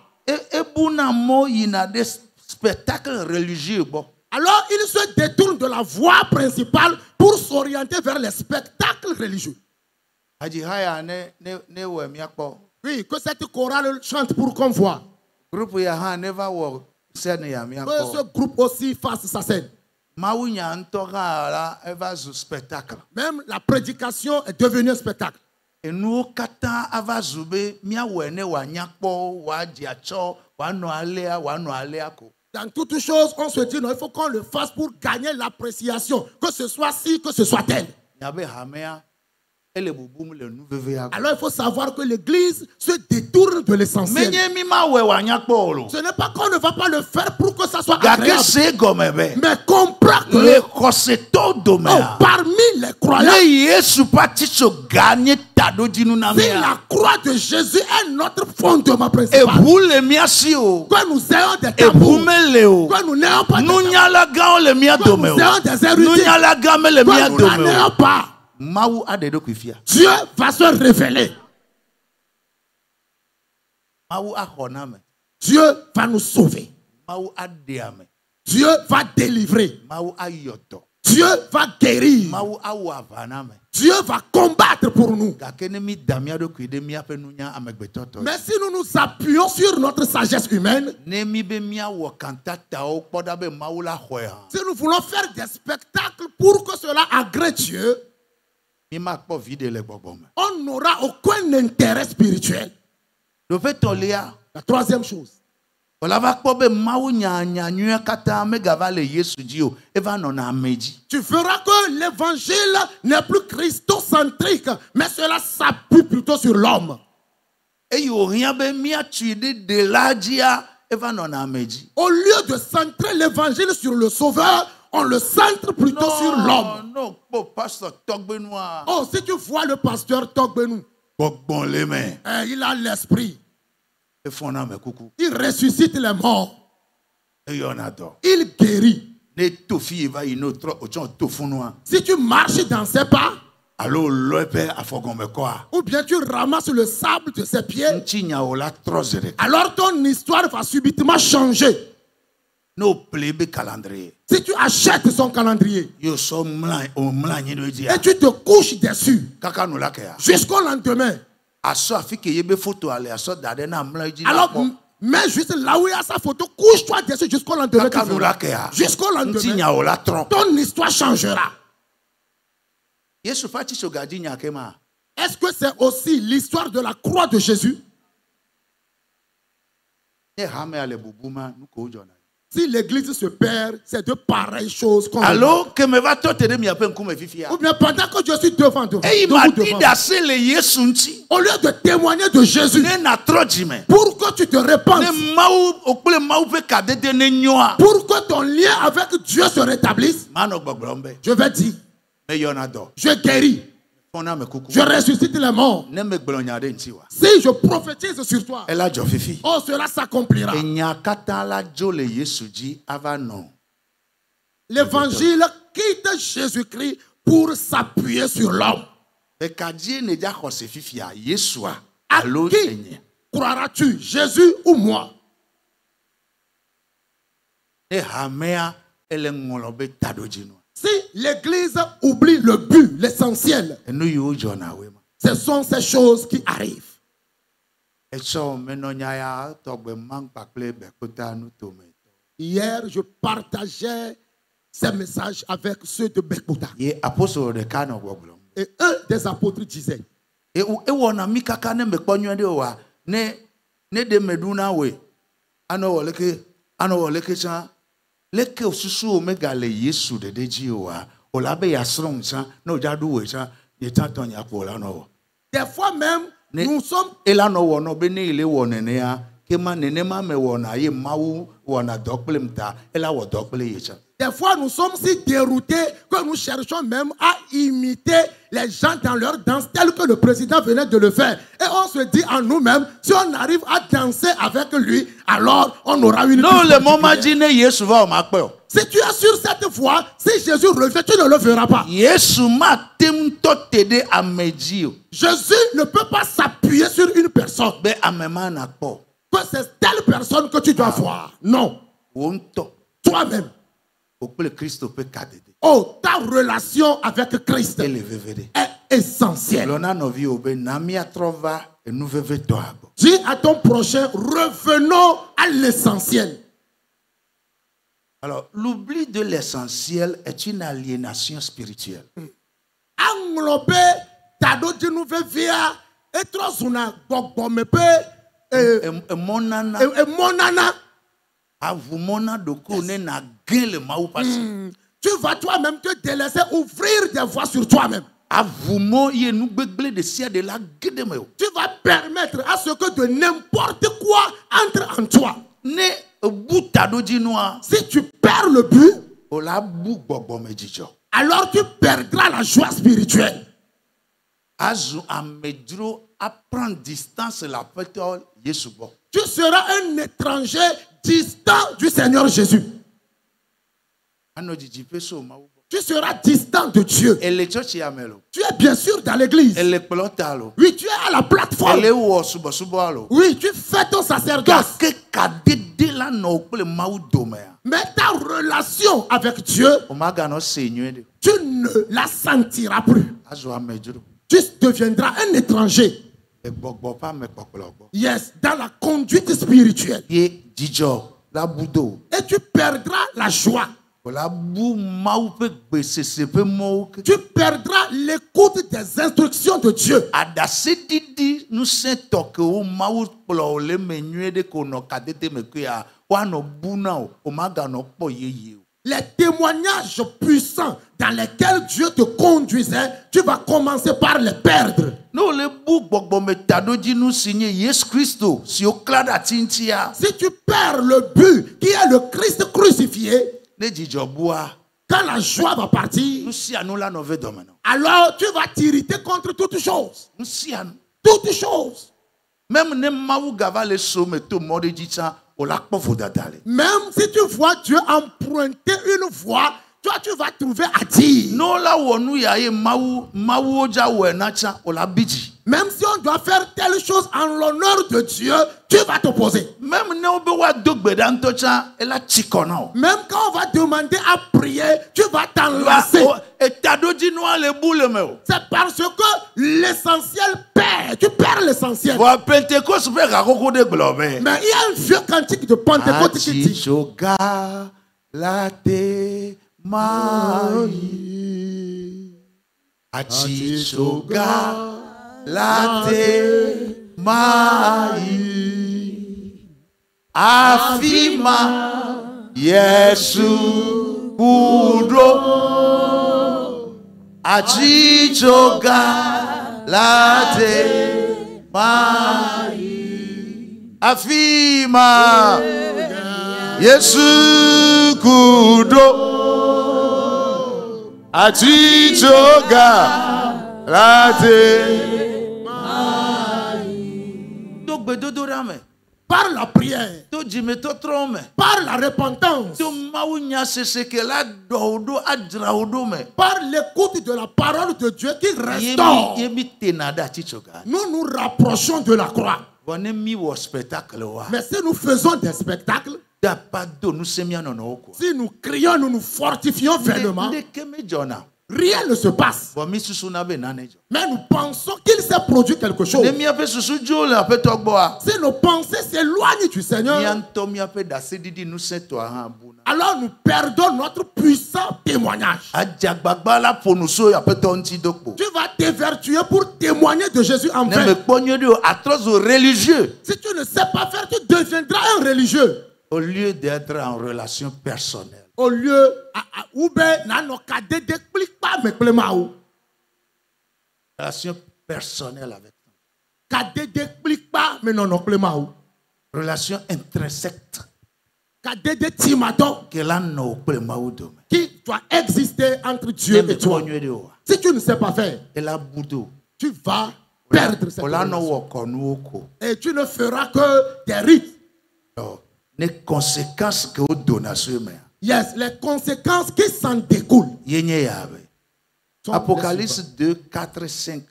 Ebuna mo yina des spectacles religieux bon. alors il se détourne de la voie principale pour s'orienter vers les spectacles religieux. Haji haya ne we miakpo. Oui, que cette chorale chante pour qu'on voit. Groupe ya ha never work scène ya Que ce miakpo. groupe aussi fasse sa scène. Mawunya ntoga la eva zu spectacle. Même la prédication est devenue un spectacle. Enu kata ava zube mia wene wa nyakpo wa diacho wa no alea ko. Dans toutes choses, on se dit non, il faut qu'on le fasse pour gagner l'appréciation. Que ce soit ci, que ce soit tel. Yabe hamea ele bubum le nu veve ya. Alors il faut savoir que l'église se détourne de l'essentiel. Menye mi ma we wa nyakpo lo. Ce n'est pas qu'on ne va pas le faire pour que ça soit Gake agréable. se gomebe. Mais comprends que Le koseto domea. parmi les croyants, Le Yesu pati so ganye tado jinu na si mea. la croix de Jésus est notre fondement E principal, boule miasi o. que nous ayons des E tambours, boumele o. que nous n'ayons pas de tambours, Nunyala ga le mia que dome nous o. ayons des érudits, Nunyala ga me le mia que nous dome n'en o. ayons pas. Mawu adedo kwifia. Dieu va se révéler. Mawu ahona me. Dieu va nous sauver. Mawu adea me. Dieu va délivrer. Mawu ayoto. Dieu va guérir. Mawu awavana me. Dieu va combattre pour nous. Gake ne mi damia do kwide mia pe nunya amegbetoto. Mais si nous nous appuyons sur notre sagesse humaine, Ne mi be mia wo kantata o poda be mawu la hoya. si nous voulons faire des spectacles pour que cela agrée Dieu, Il m'a pas vide les bobos. On n'aura aucun intérêt spirituel. Le fait toléa. La troisième chose. On va pas be maou nya nyua kata me gavale Yesu dio. Eva non a meji. Tu verras que l'évangile n'est plus christocentrique, mais cela s'appuie plutôt sur l'homme. Et yo rien be mia tuide de la dia. Eva non a meji. Au lieu de centrer l'évangile sur le sauveur, on le centre plutôt sur l'homme. Non, non, pasteur Togbenois. Oh, si tu vois le pasteur Togbenou, Bon les mains. il a l'esprit. Et fona me coucou. Il ressuscite les morts. Et y en a d'autres. Il guérit. Ne tofi va une autre autant tofunois. Si tu marches dans ses pas, Alors le père a fogon me quoi. ou bien tu ramasses le sable de ses pieds, Ntinya ola trozere. alors ton histoire va subitement changer. No plebe calendrier. Si tu achètes son calendrier Yo so mlan o mlan ni do dia. et tu te couches dessus Kaka no la kaya. jusqu'au lendemain, Aso afike yebe photo ale aso dade na mlan ji. alors mets juste là où il y a sa photo, couche-toi dessus jusqu'au lendemain. Kaka tu no verras. la kaya. Jusqu'au lendemain, Ntinya ola tron. ton histoire changera. Yesu fati so gadi nya kema. Est-ce que c'est aussi l'histoire de la croix de Jésus? E hame ale bubuma nuko jona. Si l'église se perd, c'est de pareilles choses qu'on... Alors que me va to te de mi apen kume fifia. Ou bien pendant que je suis devant, Et il m'a dit devant, d'asser le Yesu nti. au lieu de témoigner de Jésus, Ne na trojime. pour que tu te répandes, Ne maou okule maou pe kadede ne nyoa. pour que ton lien avec Dieu se rétablisse, Mano gbogbombe. je vais dire, Me yona do. je guéris, Fona me kuku. je ressuscite les morts. Ne me gblonya de ntiwa. Si je prophétise sur toi, Ela jo fifi. oh, cela s'accomplira. Enya kata la jo le Yesu ji ava non. L'évangile quitte Jésus-Christ pour s'appuyer sur l'homme. E kadie ne ja khose fifi a Yesua. À Alo qui enye. croiras-tu, Jésus ou moi? E hamea ele ngolobe tadojino. Si l'église oublie le but, l'essentiel, Enu yo jona we ma. ce sont ces choses qui arrivent. E so menonya ya togbe mang pakle be kota nu tome. Hier, je partageais ces messages avec ceux de Bekouta. Ye apostle de kano gbogblo. Et un des apôtres disait, E wona mi kaka ne me kponyo de wa ne de meduna we. Ano woleke cha leke osusu omega le Yesu de deji wa. Olabe ya strong cha no jadu we cha ye taton ya ko la no. des fois même, nous sommes... Ela no wo no be ne ile wo nene ya ke ma nene ma me wo na ye mawu wo na dokple mta ela wo dokple ye cha. Des fois, nous sommes si déroutés que nous cherchons même à imiter les gens dans leur danse, tel que le président venait de le faire. Et on se dit en nous-mêmes, si on arrive à danser avec lui, alors on aura une... Non, le moment dit ne Yesu va o ma pe o. Si tu es sur cette voie, si Jésus revient, tu ne le feras pas. Yesu ma tem to tede ameji o. Jésus ne peut pas s'appuyer sur une personne. Be amema na po. Que c'est telle personne que tu dois voir. Non. Wo nto. Toi-même. Okple Christo pe kadede. Oh, ta relation avec Christ Ele vevede. est essentielle. Lona novi obe na mi atrova e nu veve to abo. Dis à ton prochain, revenons à l'essentiel. Alors, l'oubli de l'essentiel est une aliénation spirituelle. Englober tado dinu vevia etrosuna gbogbome pe E monana monana. avumona doko ne na gain le maou passe. Tu vas toi-même te délaisser, ouvrir des voies sur toi-même. Avumo ye nu gbegle de sia de la gede me o. Tu vas permettre à ce que de n'importe quoi entre en toi. Ne buta doji noa Si tu perds le but, o la bu gbogbo me jijo. alors tu perdras la joie spirituelle. Azu amedro à prendre distance la pétole Yesu bo. Tu seras un étranger distant du Seigneur Jésus. Ano jiji peso maou bo. Tu seras distant de Dieu. Ele church ya melo. Tu es bien sûr dans l'église. Ele pelotalo. Oui, tu es à la plateforme. Ele wo subo subo alo. Oui, tu fais ton sacerdoce. Ke kadede la no okple maou dome ya. Mais ta relation avec Dieu, O maga no senywe de. tu ne la sentiras plus. Azu amedro. Tu deviendras un étranger. E gbogbo pa me popologbo. Yes, dans la conduite spirituelle. Ye jijo la budo. Et tu perdras la joie. Tu perdras l'écoute des instructions de Dieu. Les témoignages puissants dans lesquels Dieu te conduisait, tu vas commencer par les perdre. Si tu perds le but qui est le Christ crucifié, quand la joie va partir, alors tu vas t'irriter contre toutes choses. Toutes choses. Même si tu vois Dieu emprunter une voie, toi tu vas trouver à dire. Même si on doit faire telle chose en l'honneur de Dieu, tu vas t'opposer. Même quand on va demander à prier, tu vas t'enlacer. C'est parce que l'essentiel perd. Tu perds l'essentiel. Mais il y a un vieux cantique de Pentecôte qui dit Late mai afima Yesu kudro achichoga late mai afima Yesu kudro achichoga late. Par la prière, par la repentance, par l'écoute de la parole de Dieu qui restaure, nous nous rapprochons de la croix. Mais si nous faisons des spectacles, si nous crions, nous nous fortifions vainement, rien ne se passe. Mais nous pensons qu'il s'est produit quelque chose. Si nos pensées s'éloignent du Seigneur, alors nous perdons notre puissant témoignage. Tu vas t'évertuer pour témoigner de Jésus en vain. Si tu ne sais pas faire, tu deviendras un religieux. Au lieu d'être en relation personnelle. Au lieu relation personnelle avec toi. Relation intrinsèque qui doit exister entre Dieu et toi. Si tu ne sais pas faire, tu vas perdre cette relation. Et tu ne feras que des rites. Les conséquences que vous donnez à ce maire. Yes, les conséquences qui s'en découlent. Apocalypse 2, 4 et 5.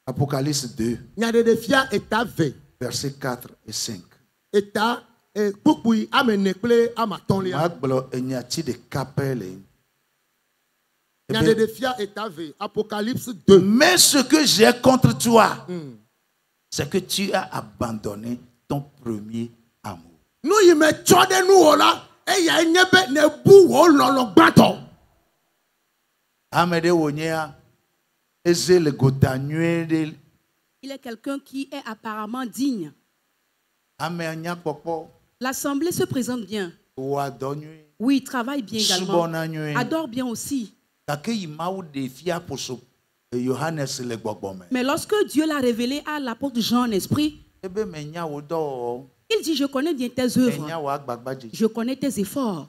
Apocalypse 2, versets 4 et 5. Apocalypse 2. Mais ce que j'ai contre toi, c'est que tu as abandonné ton premier amour. Il est quelqu'un qui est apparemment digne. L'assemblée se présente bien. Oui, il travaille bien également. Adore bien aussi. Mais lorsque Dieu l'a révélé à l'apôtre Jean en esprit, il dit, je connais bien tes œuvres, je connais tes efforts,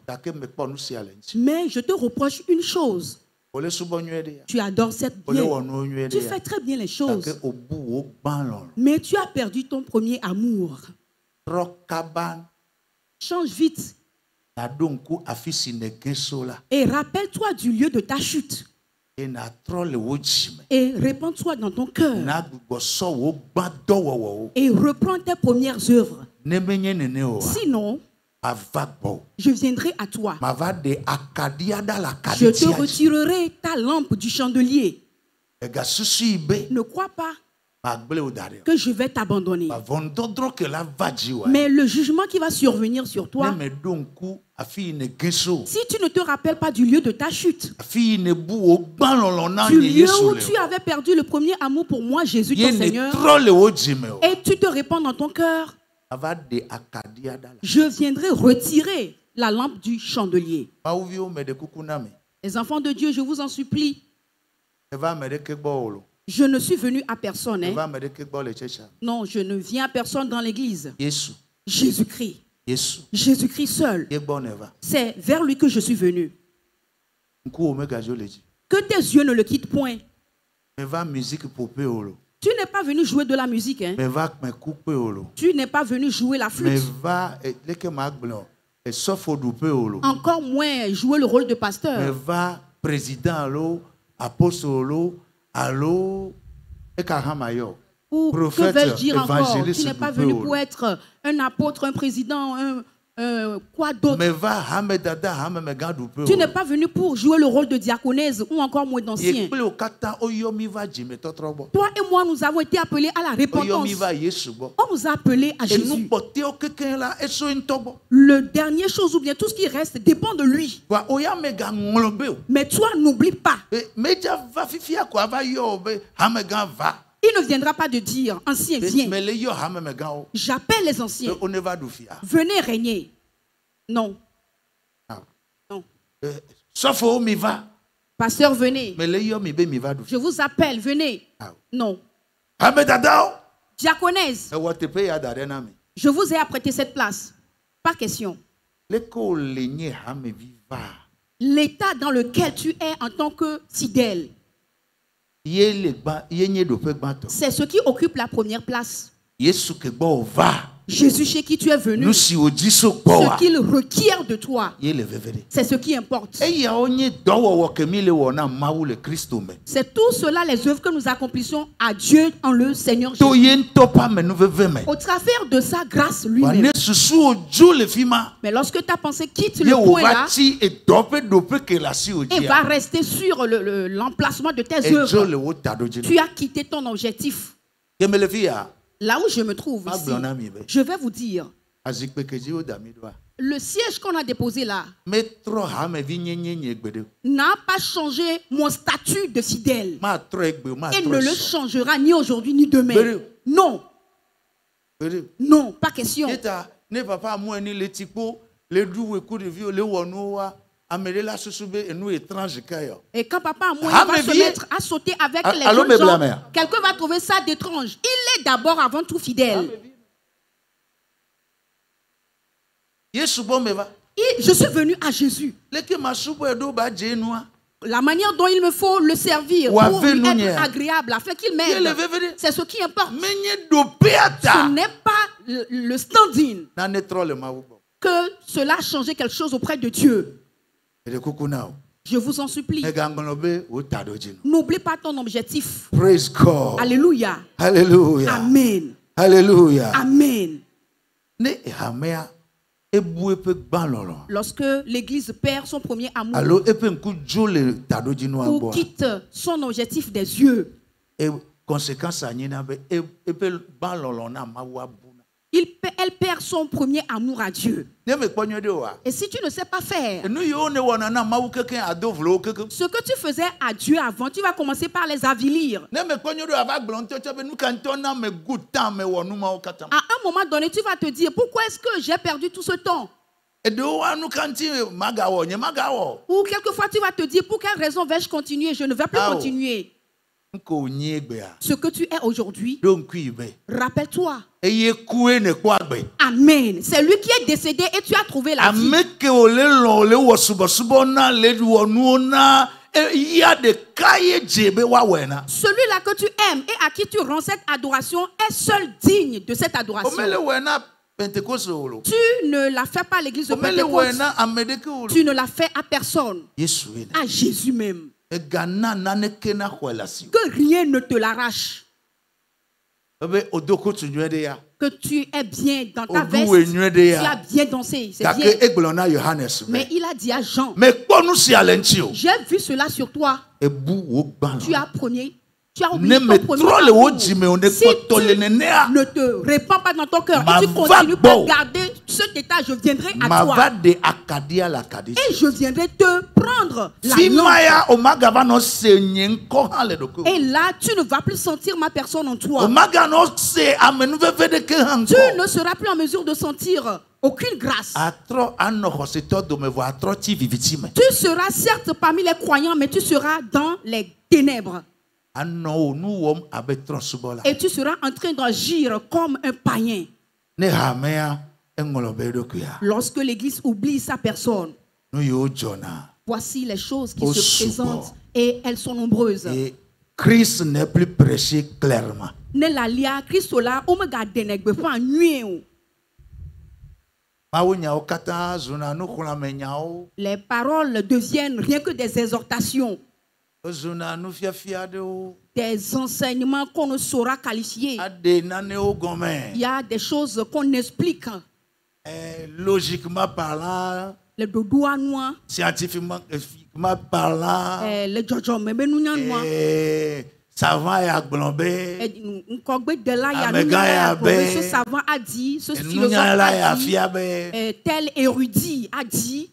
mais je te reproche une chose. Tu adores cette bien, tu fais très bien les choses, mais tu as perdu ton premier amour. Change vite et rappelle-toi du lieu de ta chute. Et répands-toi dans ton cœur. Et reprends tes premières œuvres. Sinon, je viendrai à toi. Je te retirerai ta lampe du chandelier. Ne crois pas que je vais t'abandonner. Mais le jugement qui va survenir sur toi, si tu ne te rappelles pas du lieu de ta chute, du lieu où tu avais perdu le premier amour pour moi, Jésus ton Seigneur, et tu te répands dans ton cœur, je viendrai retirer la lampe du chandelier. Les enfants de Dieu, je vous en supplie. Je ne suis venu à personne. Hein? Non, je ne viens à personne dans l'église. Jésus-Christ. Jésus-Christ seul. C'est vers lui que je suis venu. Que tes yeux ne le quittent point. Tu n'es pas venu jouer de la musique. Hein? Tu n'es pas venu jouer la flûte. Encore moins jouer le rôle de pasteur. Président, apôtre, allô, ou que vais-je dire encore? Tu n'es pas venu pour être un apôtre, un président, quoi d'autre? Tu n'es pas venu pour jouer le rôle de diaconèse ou encore moins d'ancien. Toi et moi, nous avons été appelés à la repentance. On nous a appelés à Jésus. Le dernier chose ou bien tout ce qui reste dépend de lui. Mais toi, n'oublie pas. Il ne viendra pas de dire, ancien, viens. J'appelle les anciens. Venez régner. Non. Non. Pasteur, venez. Je vous appelle, venez. Non. Diaconèse. Je vous ai apprêté cette place. Pas question. L'état dans lequel tu es en tant que fidèle, c'est ce qui occupe la première place. Jésus chez qui tu es venu, ce qu'il requiert de toi, c'est ce qui importe. C'est tout cela les œuvres que nous accomplissons à Dieu en le Seigneur Jésus. Au travers de sa grâce lui-même. Mais loque ta pensée quitte le point là et va rester sur l'emplacement de tes œuvres, tu as quitté ton objectif. Là où je me trouve ici, je vais vous dire, le siège qu'on a déposé là n'a pas changé mon statut de fidèle. Et ne le changera ni aujourd'hui ni demain. Non. Non, pas question. Et quand papa moi va se mettre à sauter avec les gens, quelqu'un va trouver ça d'étrange. Il est d'abord avant tout fidèle. Je suis venu à Jésus. La manière dont il me faut le servir pour lui être agréable, afin qu'il m'aide, c'est ce qui importe. Ce n'est pas le standing que cela a changé quelque chose auprès de Dieu. Je vous en supplie. N'oublie pas ton objectif. Praise God. Alléluia. Alléluia. Amen. Alléluia. Amen. Lorsque l'Église perd son premier amour ou quitte son objectif des yeux, elle perd son premier amour à Dieu. Et si tu ne sais pas faire ce que tu faisais à Dieu avant, tu vas commencer par les avilir. À un moment donné, tu vas te dire, pourquoi est-ce que j'ai perdu tout ce temps? Ou quelquefois, tu vas te dire, pour quelle raison vais-je continuer? Je ne vais plus continuer. Ce que tu es aujourd'hui, rappelle-toi. Amen. C'est lui qui est décédé et tu as trouvé la vie. Celui-là que tu aimes et à qui tu rends cette adoration est seul digne de cette adoration. Tu ne la fais pas à l'église de Pentecôte. Tu ne la fais à personne. À Jésus même. Que rien ne te l'arrache. Que tu es bien dans ta veste, tu as bien dansé, c'est bien. Mais il a dit à Jean, j'ai vu cela sur toi. Tu Tu as oublié ton premier amour. Si tu ne te répands pas dans ton cœur et tu continues à garder cet état, je viendrai à toi. Et je viendrai te prendre la langue. Et là, tu ne vas plus sentir ma personne en toi. Tu ne seras plus en mesure de sentir aucune grâce. Tu seras certes parmi les croyants, mais tu seras dans les ténèbres. Et tu seras en train d'agir comme un païen. Lorsque l'Église oublie sa personne, voici les choses qui se présentent et elles sont nombreuses. Et Christ n'est plus prêché clairement. Les paroles deviennent rien que des exhortations, des enseignements qu'on ne saura qualifier. Il y a des choses qu'on explique. Logiquement parlant, le dodo noir, scientifiquement parlant, le jojo savant et agblombe, ce savant a dit, ce philosophe a dit, tel érudit a dit.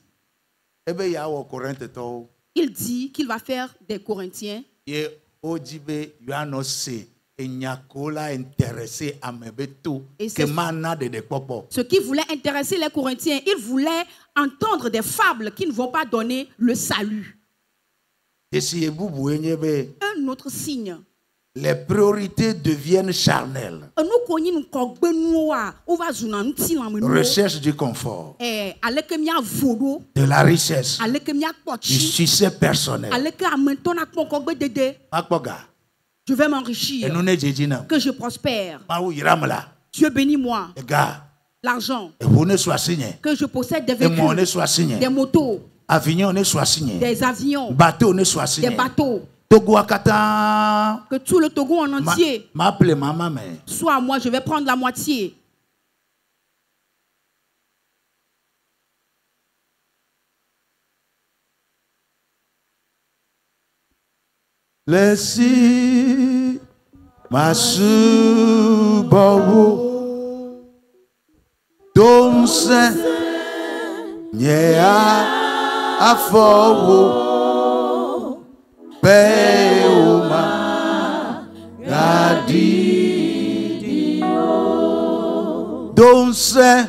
Il dit qu'il va faire des Corinthiens. Ce qui voulait intéresser les Corinthiens, ils voulaient entendre des fables qui ne vont pas donner le salut. Un autre signe. Les priorités deviennent charnelles. Recherche du confort, de la richesse, du succès personnel. Je vais m'enrichir, que je prospère. Dieu bénit moi. L'argent, que je possède des véhicules, des motos, des avions, des bateaux. Que tout le Togo en entier soit moi, je vais prendre la moitié. Laissez ma soubaou donse nyea afowo peuma gadidio donse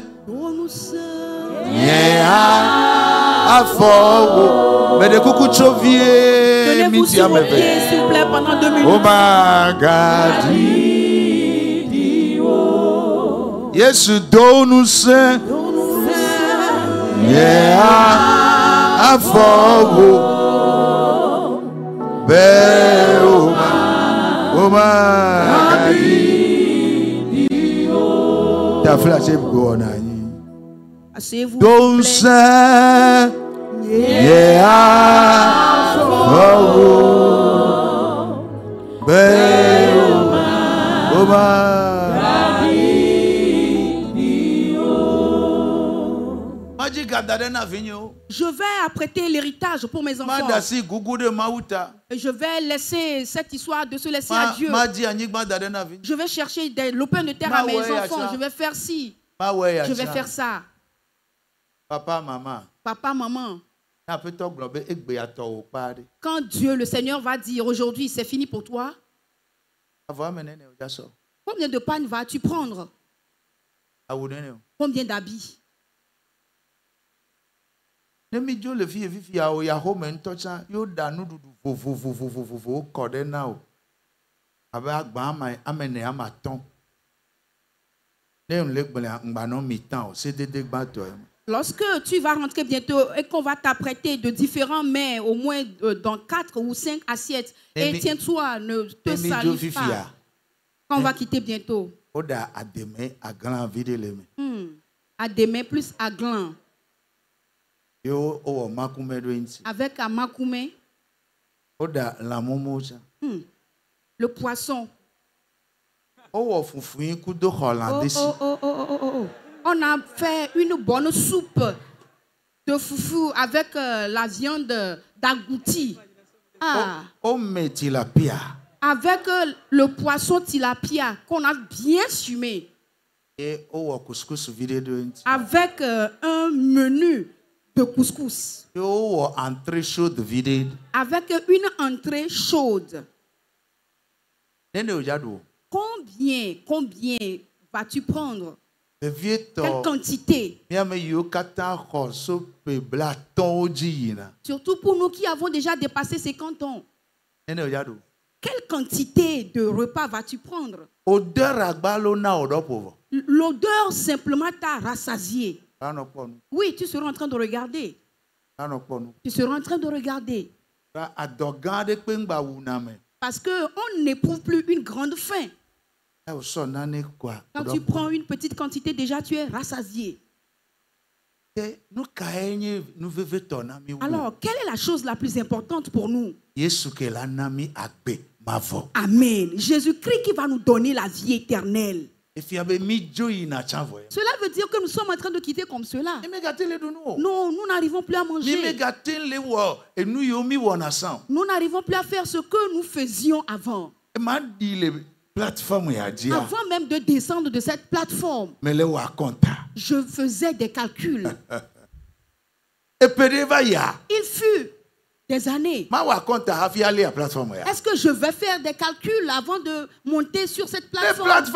nyea afowo mais de coucou chovier. Tenez-vous sur vos pieds, s'il vous plaît, pendant 2 minutes. Oh my God. Yes, don't say. Yeah, I follow. Oh my God. Ta flash est go on. Asseyez-vous. Don't say. Yeah. Je vais apprêter l'héritage pour mes enfants. Je vais laisser cette histoire de se laisser à Dieu. Je vais chercher des lopins de terre à mes enfants. Je vais faire ci. Je vais faire ça. Papa, maman. Papa, maman. Quand Dieu, le Seigneur, va dire aujourd'hui, c'est fini pour toi, combien de pannes vas-tu prendre? Combien d'habits? Lorsque tu vas rentrer bientôt et qu'on va t'apprêter de différents mets, au moins dans 4 ou 5 assiettes, et tiens-toi, ne te salive pas. Quand on va quitter bientôt. À des mains plus à gland. Avec un makoumé. Le poisson. On a fait une bonne soupe de foufou avec la viande d'agouti. avec le poisson tilapia qu'on a bien fumé. Avec un menu de couscous. Avec une entrée chaude. Combien vas-tu prendre? Quelle quantité? Surtout pour nous qui avons déjà dépassé 50 ans. Quelle quantité de repas vas-tu prendre? L'odeur simplement t'a rassasié. Oui, tu seras en train de regarder. Tu seras en train de regarder. Parce qu'on n'éprouve plus une grande faim. Quand tu prends une petite quantité, déjà tu es rassasié. Alors, quelle est la chose la plus importante pour nous? Amen. Jésus-Christ qui va nous donner la vie éternelle. Cela veut dire que nous sommes en train de quitter comme cela. Non, nous n'arrivons plus à manger. Nous n'arrivons plus à faire ce que nous faisions avant. Avant même de descendre de cette plateforme, je faisais des calculs. Il fut des années. Est-ce que je vais faire des calculs avant de monter sur cette plateforme? Si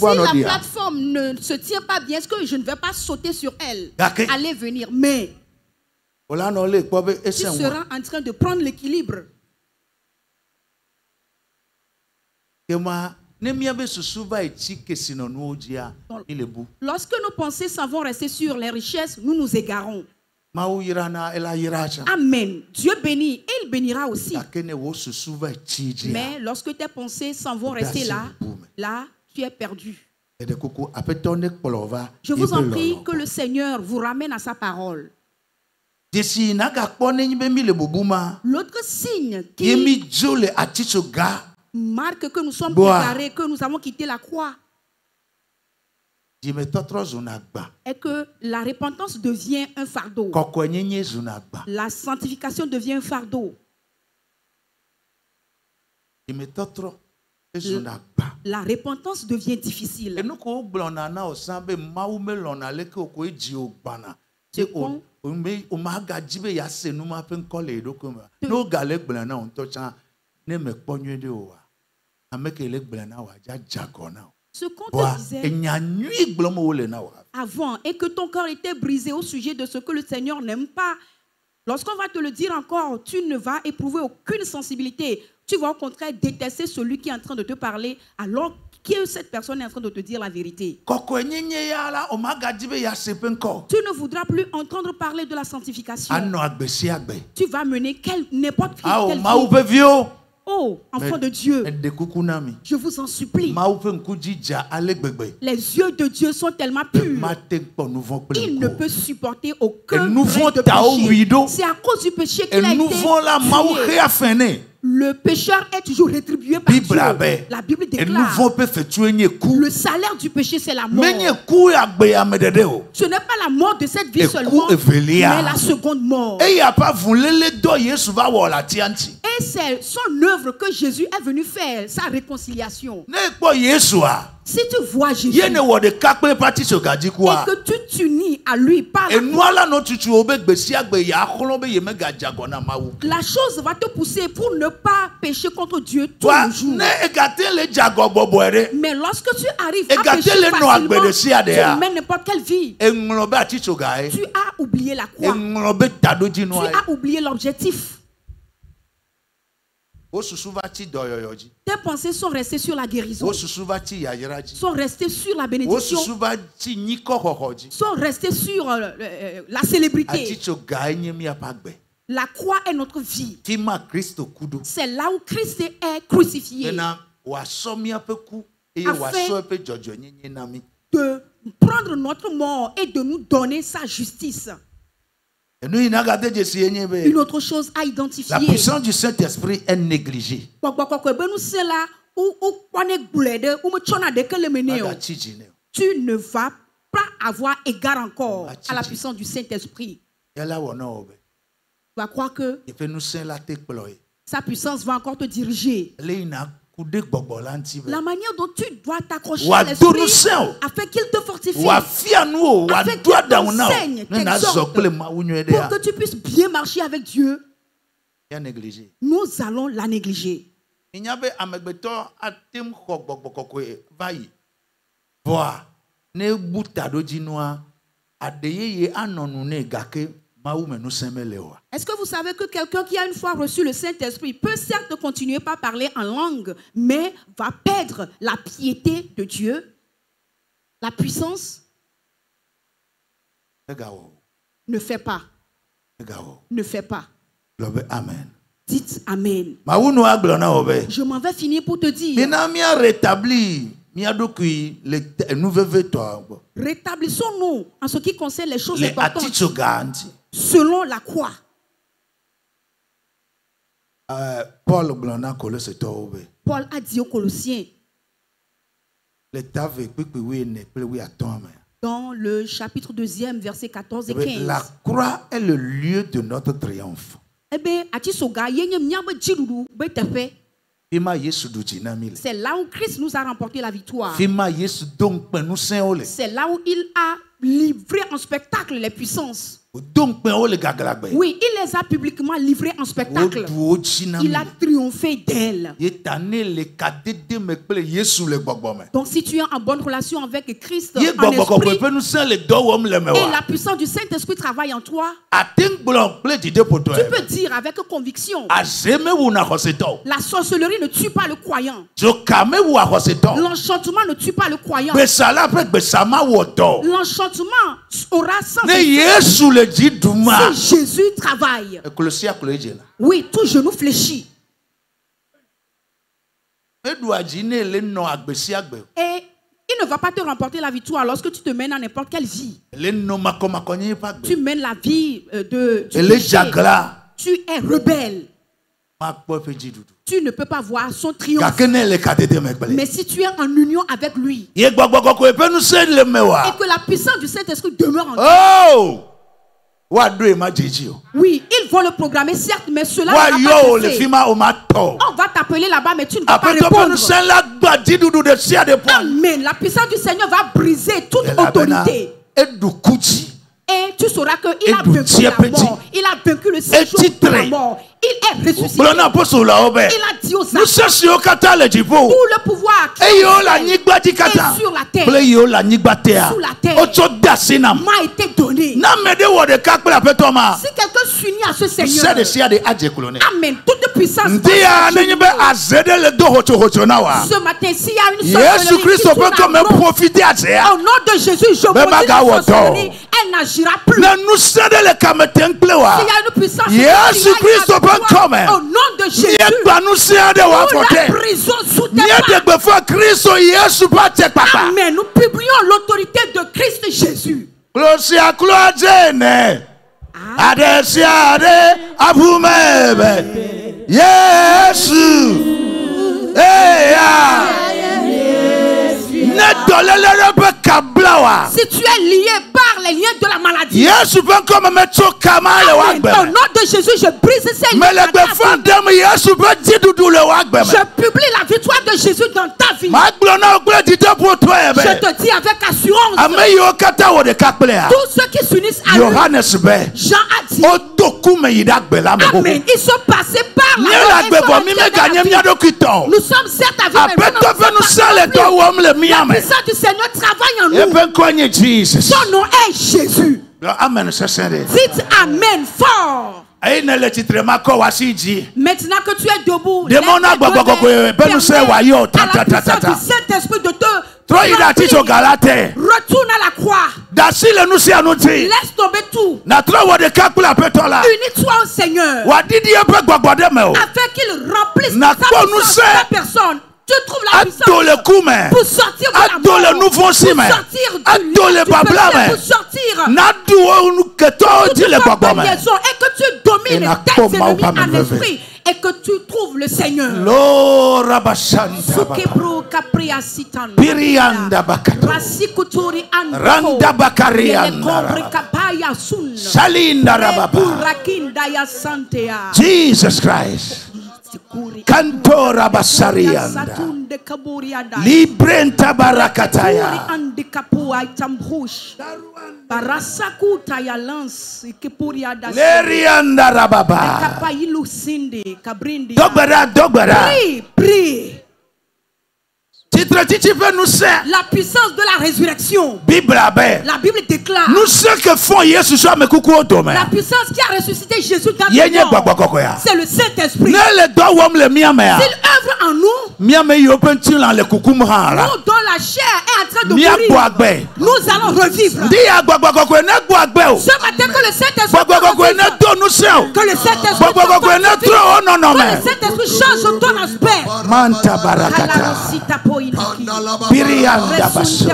la plateforme ne se tient pas bien, est-ce que je ne vais pas sauter sur elle? Aller venir. Mais tu seras en train de prendre l'équilibre. Lorsque nos pensées s'en vont rester sur les richesses, nous nous égarons. Amen. Dieu bénit et il bénira aussi. Mais lorsque tes pensées s'en vont rester là, tu es perdu. Je vous en prie que le Seigneur vous ramène à sa parole. L'autre signe qui marque que nous sommes préparés, que nous avons quitté la croix, est que la repentance devient un fardeau. La sanctification devient un fardeau. La repentance devient difficile. Ce qu'on te disait avant et que ton cœur était brisé au sujet de ce que le Seigneur n'aime pas, lorsqu'on va te le dire encore, tu ne vas éprouver aucune sensibilité. Tu vas au contraire détester celui qui est en train de te parler alors que cette personne est en train de te dire la vérité. Tu ne voudras plus entendre parler de la sanctification. Tu vas mener n'importe quelle vie. Oh, enfant de Dieu, je vous en supplie. Les yeux de Dieu sont tellement purs. Il ne peut supporter aucun grain de péché. C'est à cause du péché qu'il a été tué. Le pécheur est toujours rétribué par Dieu. La Bible déclare le salaire du péché, c'est la mort. Ce n'est pas la mort de cette vie seulement, mais la seconde mort. Et c'est son œuvre que Jésus est venu faire, sa réconciliation. Si tu vois Jésus et que tu t'unis à lui par la chose va te pousser pour ne pas pécher contre Dieu tous les jours. Mais lorsque tu arrives à pécher facilement, tu mènes n'importe quelle vie. Tu as oublié la croix. Tu as oublié l'objectif. Tes pensées sont restées sur la guérison, sont restées sur la bénédiction, sont restées sur la célébrité. La croix est notre vie. C'est là où Christ est crucifié. Afin de prendre notre mort et de nous donner sa justice. Une autre chose à identifier. La puissance du Saint-Esprit est négligée. Tu ne vas pas avoir égard encore à la puissance du Saint-Esprit. Tu vas croire que sa puissance va encore te diriger. La manière dont tu dois t'accrocher à l'esprit afin qu'il te fortifie, afin qu'il t'enseigne, t'exhorte, pour que tu puisses bien marcher avec Dieu. Nous allons la négliger. Est-ce que vous savez que quelqu'un qui a une fois reçu le Saint-Esprit peut certes continuer par parler en langue, mais va perdre la piété de Dieu, la puissance? Ne fais pas. Ne fais pas. Amen. Dites Amen. Je m'en vais finir pour te dire. Rétablissons-nous en ce qui concerne les choses importantes selon la croix. Paul a dit aux Colossiens dans le chapitre 2, versets 14 et 15. La croix est le lieu de notre triomphe. C'est là où Christ nous a remporté la victoire. C'est là où il a livré en spectacle les puissances. Oui, il les a publiquement livrés en spectacle. Il a triomphé d'elles. Donc si tu es en bonne relation avec Christ en esprit, et la puissance du Saint-Esprit travaille en toi, tu peux dire avec conviction: la sorcellerie ne tue pas le croyant. L'enchantement ne tue pas le croyant. L'enchantement aura sans effet si Jésus travaille. Oui, tout genou fléchit. Et il ne va pas te remporter la victoire lorsque tu te mènes dans n'importe quelle vie. Tu mènes la vie du péché. Tu es rebelle. Tu ne peux pas voir son triomphe. Mais si tu es en union avec lui et que la puissance du Saint-Esprit demeure en toi, oui, ils vont le programmer, certes, mais cela ne va pas te faire. On va t'appeler là-bas, mais tu ne vas pas répondre. Amen. La puissance du Seigneur va briser toute autorité. Et tu sauras qu'il a vaincu la mort. Il a vaincu le séjour de la mort. Il est ressuscité. Il a dit aux âmes, tout le pouvoir qui est sur la terre, sous la terre, m'a été donné. Si quelqu'un s'unit à ce Seigneur, amen, toute puissance. Ce matin, s'il y a une sorcellerie qui tourne au nom de Jésus, je vous dis la sorcellerie, elle n'agira plus. S'il y a une puissance au nom de Jésus, la prison sous tes mains. Amen. Nous publions l'autorité de Christ Jésus. Si tu es lié par les liens de la maladie, au nom de Jésus, je brise ces liens. Je publie la victoire de Jésus dans ta vie. Je te dis avec assurance, tous ceux qui s'unissent à lui, Jean a dit, amen, ils sont passés par la mort. Nous sommes certes avec la puissance du Seigneur travaille en nous. Son nom est Jésus. Dites amen fort. Maintenant que tu es debout, à la puissance du Saint-Esprit de te retourne à la croix. Laisse tomber tout. Unis-toi au Seigneur afin qu'il remplisse sa puissance dans ta personne. Tu trouves la puissance pour sortir de la mort, pour sortir du péché, pour sortir de toute liaison, et que tu domines tes ennemis en esprit et que tu trouves le Seigneur. Jesus Christ. Kantora basarianda. Librenta barakataya. Lerianda rababa. Dogbara. Prie. La puissance de la résurrection. La Bible déclare. Nous ce que font Jésus soit me coucou au domaine. La puissance qui a ressuscité Jésus dans le monde. C'est le Saint-Esprit. S'il œuvre en nous. Nous dont la chair est en train de mourir. Nous allons revivre. Ce matin que le Saint-Esprit change ton aspect. Manta barakata. Pirianda baso.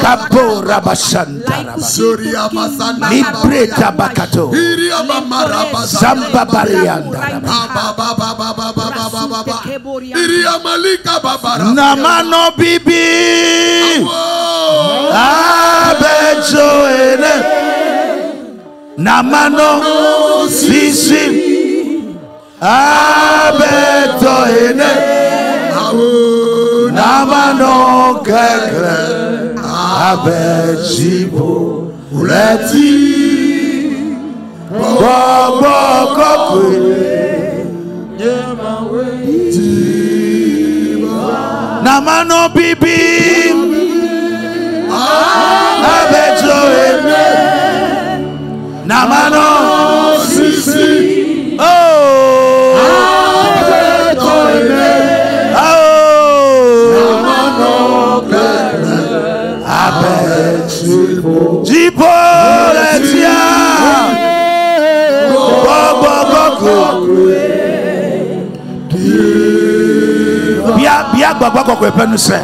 Kapo rabashanta. Libreta bakato. Zamba barianda. Namano bibi. Abejo ene. Namano sisi. Abeto ene. Namano kekre abejibo uleti bobo kokwe namano bibi abejo ene namano sisi oh abejo ene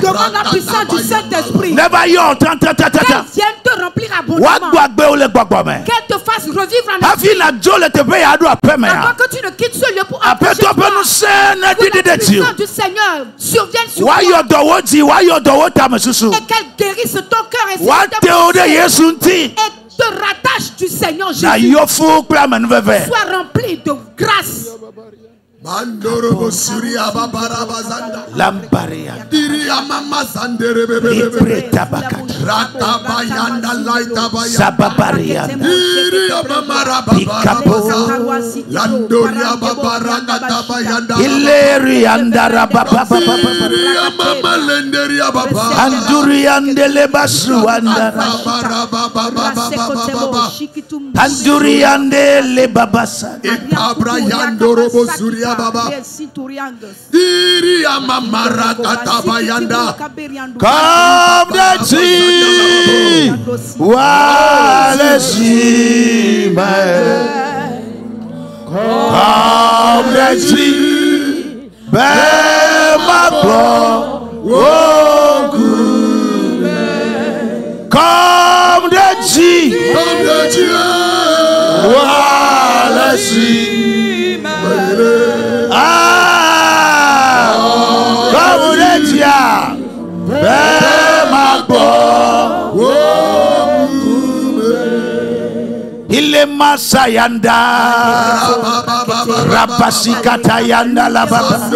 Demande la puissance du Saint-Esprit. Qu'elle vienne te remplir abondamment. Qu'elle te fasse revivre en esprit. Avant que tu ne quittes ce lieu pour approcher toi, que la puissance du Seigneur survienne sur toi. Et qu'elle guérisse ton cœur et te rattache du Seigneur Jésus. Sois rempli de grâce. Mandoro Suria Babara Bazanda Lamparia Diria Mama Sandere Bebe Rata Bayanda Laita Bayanda Sababaria Diria Mama Babara Landoria Babara Kata Bayanda Ileri Andara Baba Diria Mama Lenderia Baba Anduriandele Basu Andara Anduriandele Babasa Ikabra Yandoro Suria Baba Diria Mamara Katabayanda Come the sea Walesi Come the sea Bema Oh Come the sea Walesi Ile masayanda Rapasikata yanda la baba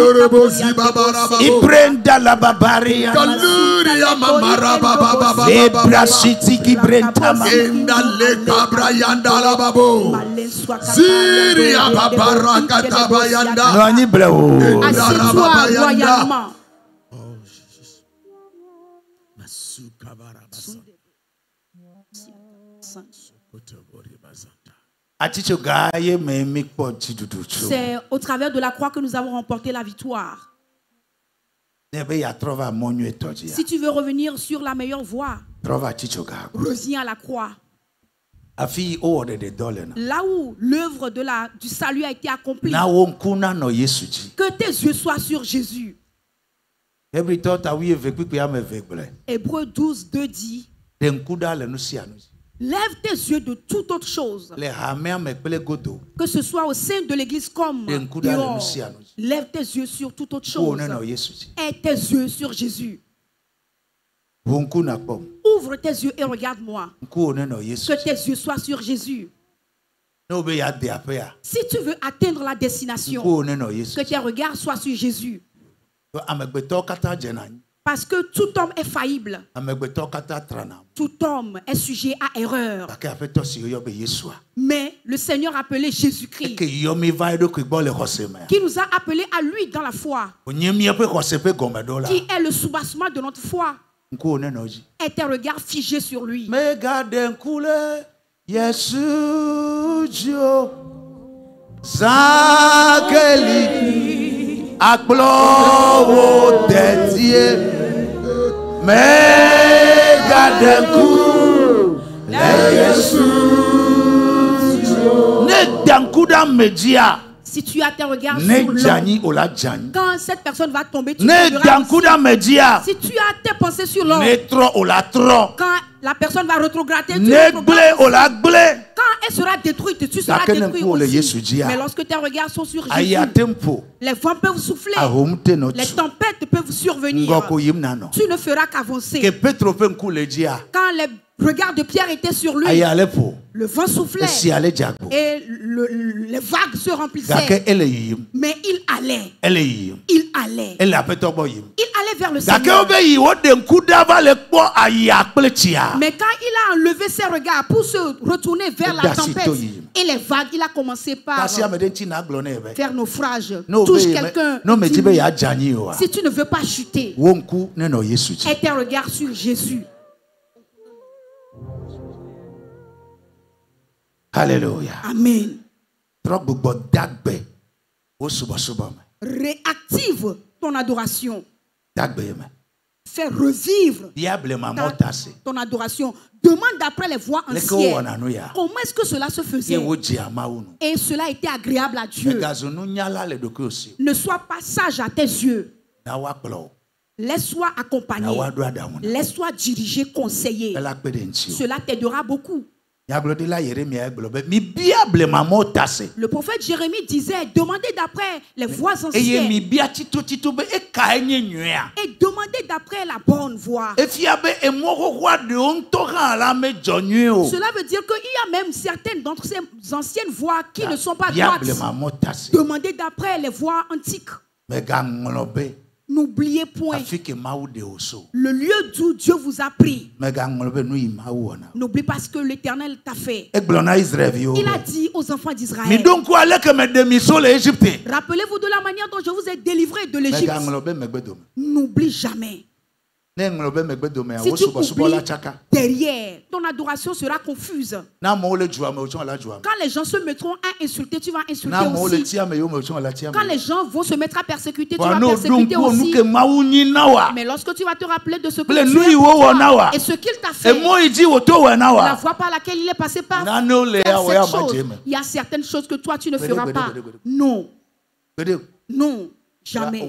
Ibrenda la babaria Lebra siti kibrentama Enda le kabra yanda la babo Siria babara katabayanda Nani bravo Assieds-toi royalement. C'est au travers de la croix que nous avons remporté la victoire. Si tu veux revenir sur la meilleure voie, reviens à la croix. Là où l'œuvre du salut a été accomplie, que tes yeux soient sur Jésus. Hébreux 12, 2 dit, lève tes yeux de toute autre chose, que ce soit au sein de l'église comme dehors. Lève tes yeux sur toute autre chose et tes yeux sur Jésus. Ouvre tes yeux et regarde-moi. Que tes yeux soient sur Jésus. Si tu veux atteindre la destination, que tes regards soient sur Jésus. Parce que tout homme est faillible. Tout homme est sujet à erreur. Mais le Seigneur a appelé Jésus-Christ, qui nous a appelés à lui dans la foi, qui est le soubassement de notre foi. Et tes regards figés sur lui. Akplo dédié, mais garde-coup, les Jésus. Ne dankuda media. Si tu as tes regards sur l'homme, quand cette personne va tomber, tu ne dankuda media. Si tu as tes pensées sur l'homme, quand la personne va rétrograder, quand elle sera détruite, tu seras détruit aussi. Mais lorsque tes regards sont sur Jésus, les vents peuvent souffler, les tempêtes peuvent survenir. Tu ne feras qu'avancer. Quand les regards de Pierre étaient sur lui, le vent soufflait et les vagues se remplissaient. Mais il allait. Il allait. Il allait vers le Seigneur. Mais quand il a enlevé ses regards pour se retourner vers la tempête et les vagues, il a commencé par faire naufrage. Touche quelqu'un. Si tu ne veux pas chuter, et tes regards sur Jésus. Alléluia. Amen. Réactive ton adoration. Fais revivre ton adoration. Demande d'après les voies anciennes. Comment est-ce que cela se faisait? Et cela était agréable à Dieu. Ne sois pas sage à tes yeux. Laisse-toi accompagner. Laisse-toi diriger, conseiller. Cela t'aidera beaucoup. Le prophète Jérémie disait, demandez d'après les voies anciennes et demandez d'après la bonne voie. Cela veut dire qu'il y a même certaines d'entre ces anciennes voies qui ne sont pas droites. Demandez d'après les voies antiques. N'oubliez point le lieu d'où Dieu vous a pris. N'oublie pas ce que l'Éternel t'a fait. Il a dit aux enfants d'Israël, rappelez-vous de la manière dont je vous ai délivré de l'Égypte. N'oublie jamais. Si tu oublies, derrière, ton adoration sera confuse. Quand les gens se mettront à insulter, tu vas insulter aussi. Quand les gens vont se mettre à persécuter, tu vas persécuter aussi. Mais lorsque tu vas te rappeler de ce que Dieu a fait et ce qu'il t'a fait, la voie par laquelle il est passé par cette chose, il y a certaines choses que toi tu ne feras pas. Non. Non. Jamais.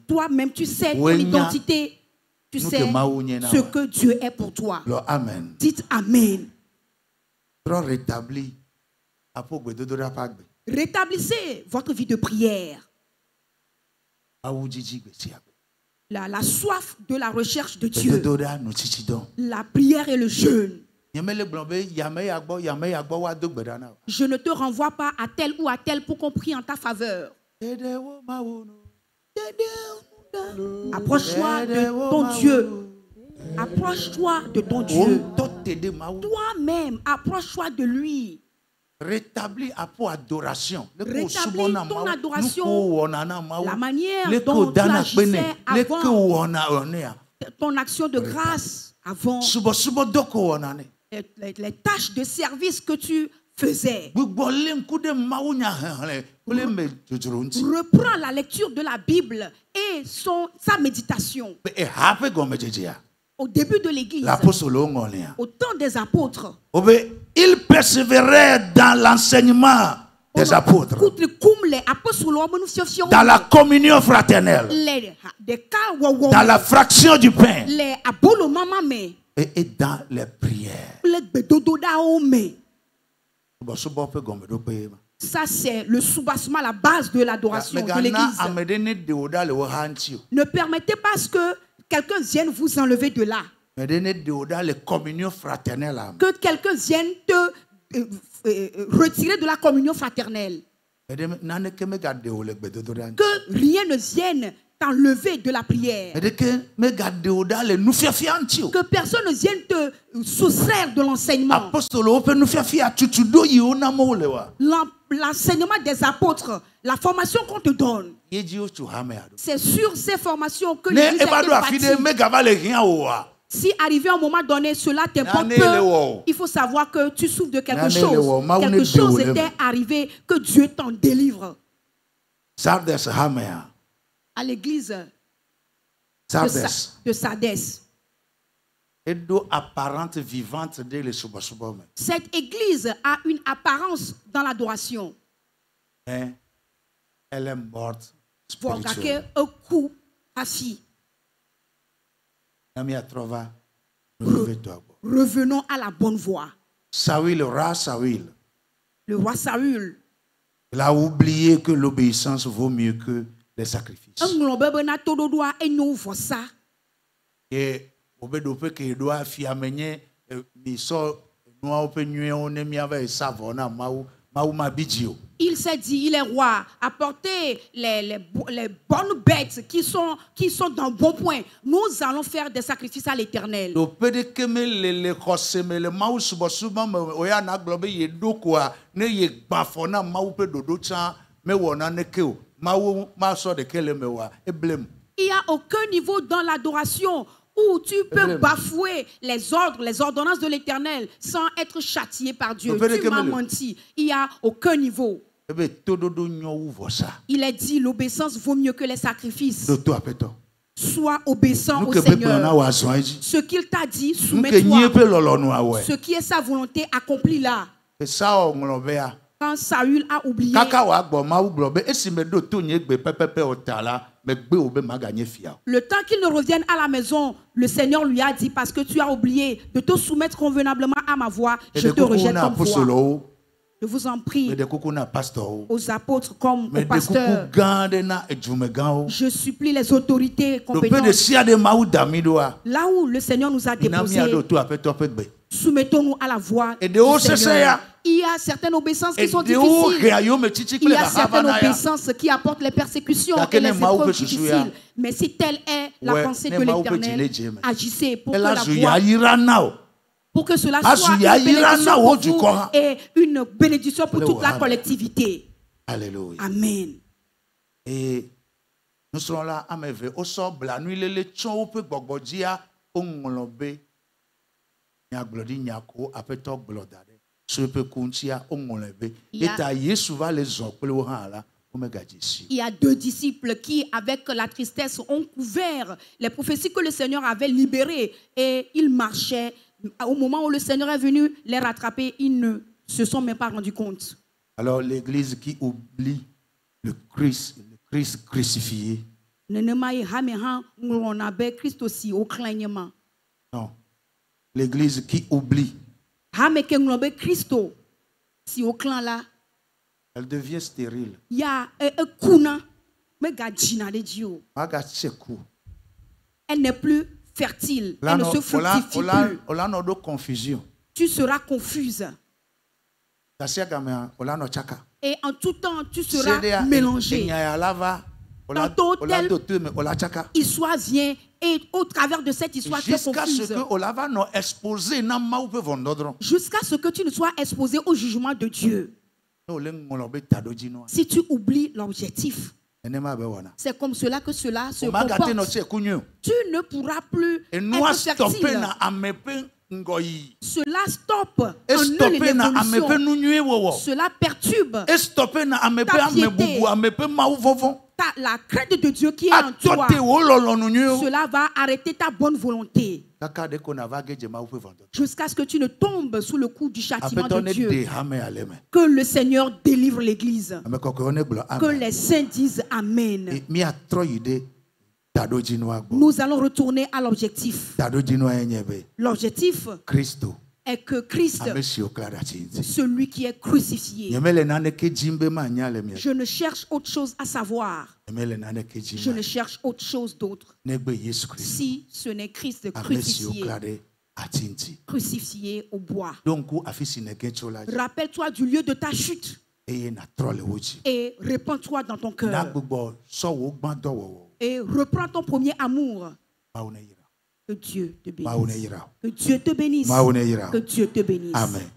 Toi-même, tu sais ton identité. Tu sais ce que Dieu est pour toi. Amen. Dites Amen. Rétablissez votre vie de prière. La soif de la recherche de Dieu. La prière et le jeûne. Je ne te renvoie pas à tel ou à tel pour qu'on prie en ta faveur. Approche-toi de ton Dieu. Approche-toi de ton Dieu. Toi-même, approche-toi de lui. Rétablis ton adoration. La manière dont tu agissais avant. Ton action de grâce avant. Les tâches de service que tu faisais. Reprends la lecture de la Bible et sa méditation. Au début de l'église, au temps des apôtres, il persévérait dans l'enseignement des apôtres, dans la communion fraternelle, dans la fraction du pain et dans les prières. Ça, c'est le soubassement, la base de l'adoration de l'église. Ne permettez pas que quelqu'un vienne vous enlever de là. Que quelqu'un vienne te retiré de la communion fraternelle. Que rien ne vienne t'enlever de la prière. Que personne ne vienne te soustraire de l'enseignement. L'enseignement des apôtres, la formation qu'on te donne, c'est sur ces formations que l'Église a été bâtie. Si arrivé à un moment donné, cela t'importe peu, il faut savoir que tu souffres de quelque chose. Quelque chose était arrivé, que Dieu t'en délivre. À l'église de Sardès. Cette église a une apparence dans l'adoration. Elle est morte spirituellement. Un coup assis. Revenons à la bonne voie. Le roi Saül. Le roi Saül. Il a oublié que l'obéissance vaut mieux que les sacrifices. Et il s'est dit, il est roi, apportez les bonnes bêtes qui sont dans bon point. Nous allons faire des sacrifices à l'Éternel. Il n'y a aucun niveau dans l'adoration où tu peux bafouer les ordres, les ordonnances de l'Éternel sans être châtié par Dieu. Tu m'as menti. Il n'y a aucun niveau. Il est dit, l'obéissance vaut mieux que les sacrifices. Sois obéissant au Seigneur. Ce qu'il t'a dit, soumets-toi. Ce qui est sa volonté, accomplis-la. Quand Saül a oublié, le temps qu'il ne revienne à la maison, le Seigneur lui a dit, parce que tu as oublié de te soumettre convenablement à ma voix, je te rejette comme voix. Je vous en prie, aux apôtres comme aux pasteurs, je supplie les autorités compétentes. Là où le Seigneur nous a déposés, soumettons-nous à la voix du Seigneur. Il y a certaines obéissances qui sont difficiles. Il y a certaines obéissances qui apportent les persécutions et les épreuves difficiles. Mais si telle est la pensée de l'Éternel, agissez pour que la voix, pour que cela soit une bénédiction pour vous et une bénédiction pour toute la collectivité. Alléluia. Amen. Et nous serons là à merveille. Au sort, la nuit, les tchons peut bogodia, on l'obé. Nya glodi nyako, apeto glodade. Il y a deux disciples qui, avec la tristesse, ont couvert les prophéties que le Seigneur avait libérées et ils marchaient. Au moment où le Seigneur est venu les rattraper, ils ne se sont même pas rendus compte. Alors l'église qui oublie le Christ crucifié. Non. L'église qui oublie. Elle devient stérile. Elle n'est plus fertile. Elle ne se fructifie plus. Confusion. Tu seras confuse. Et en tout temps, tu seras mélangé. Tantôt, telle histoire vient et au travers de cette histoire, tu es confuse. Jusqu'à ce que tu ne sois exposé au jugement de Dieu. Si tu oublies l'objectif, c'est comme cela que cela se comporte. Tu ne pourras plus être fertile. Cela stoppe en eux l'évolution. Cela perturbe ta piété. La crainte de Dieu qui est en toi, cela va arrêter ta bonne volonté. Jusqu'à ce que tu ne tombes sous le coup du châtiment de Dieu. Que le Seigneur délivre l'Église. Que les saints disent Amen. Nous allons retourner à l'objectif. L'objectif est que Christ, celui qui est crucifié, je ne cherche autre chose à savoir. Je ne cherche autre chose d'autre. Si ce n'est Christ crucifié, crucifié au bois. Rappelle-toi du lieu de ta chute et répands-toi dans ton cœur et reprends ton premier amour. Que Dieu te bénisse. Que Dieu te bénisse. Que Dieu te bénisse. Amen.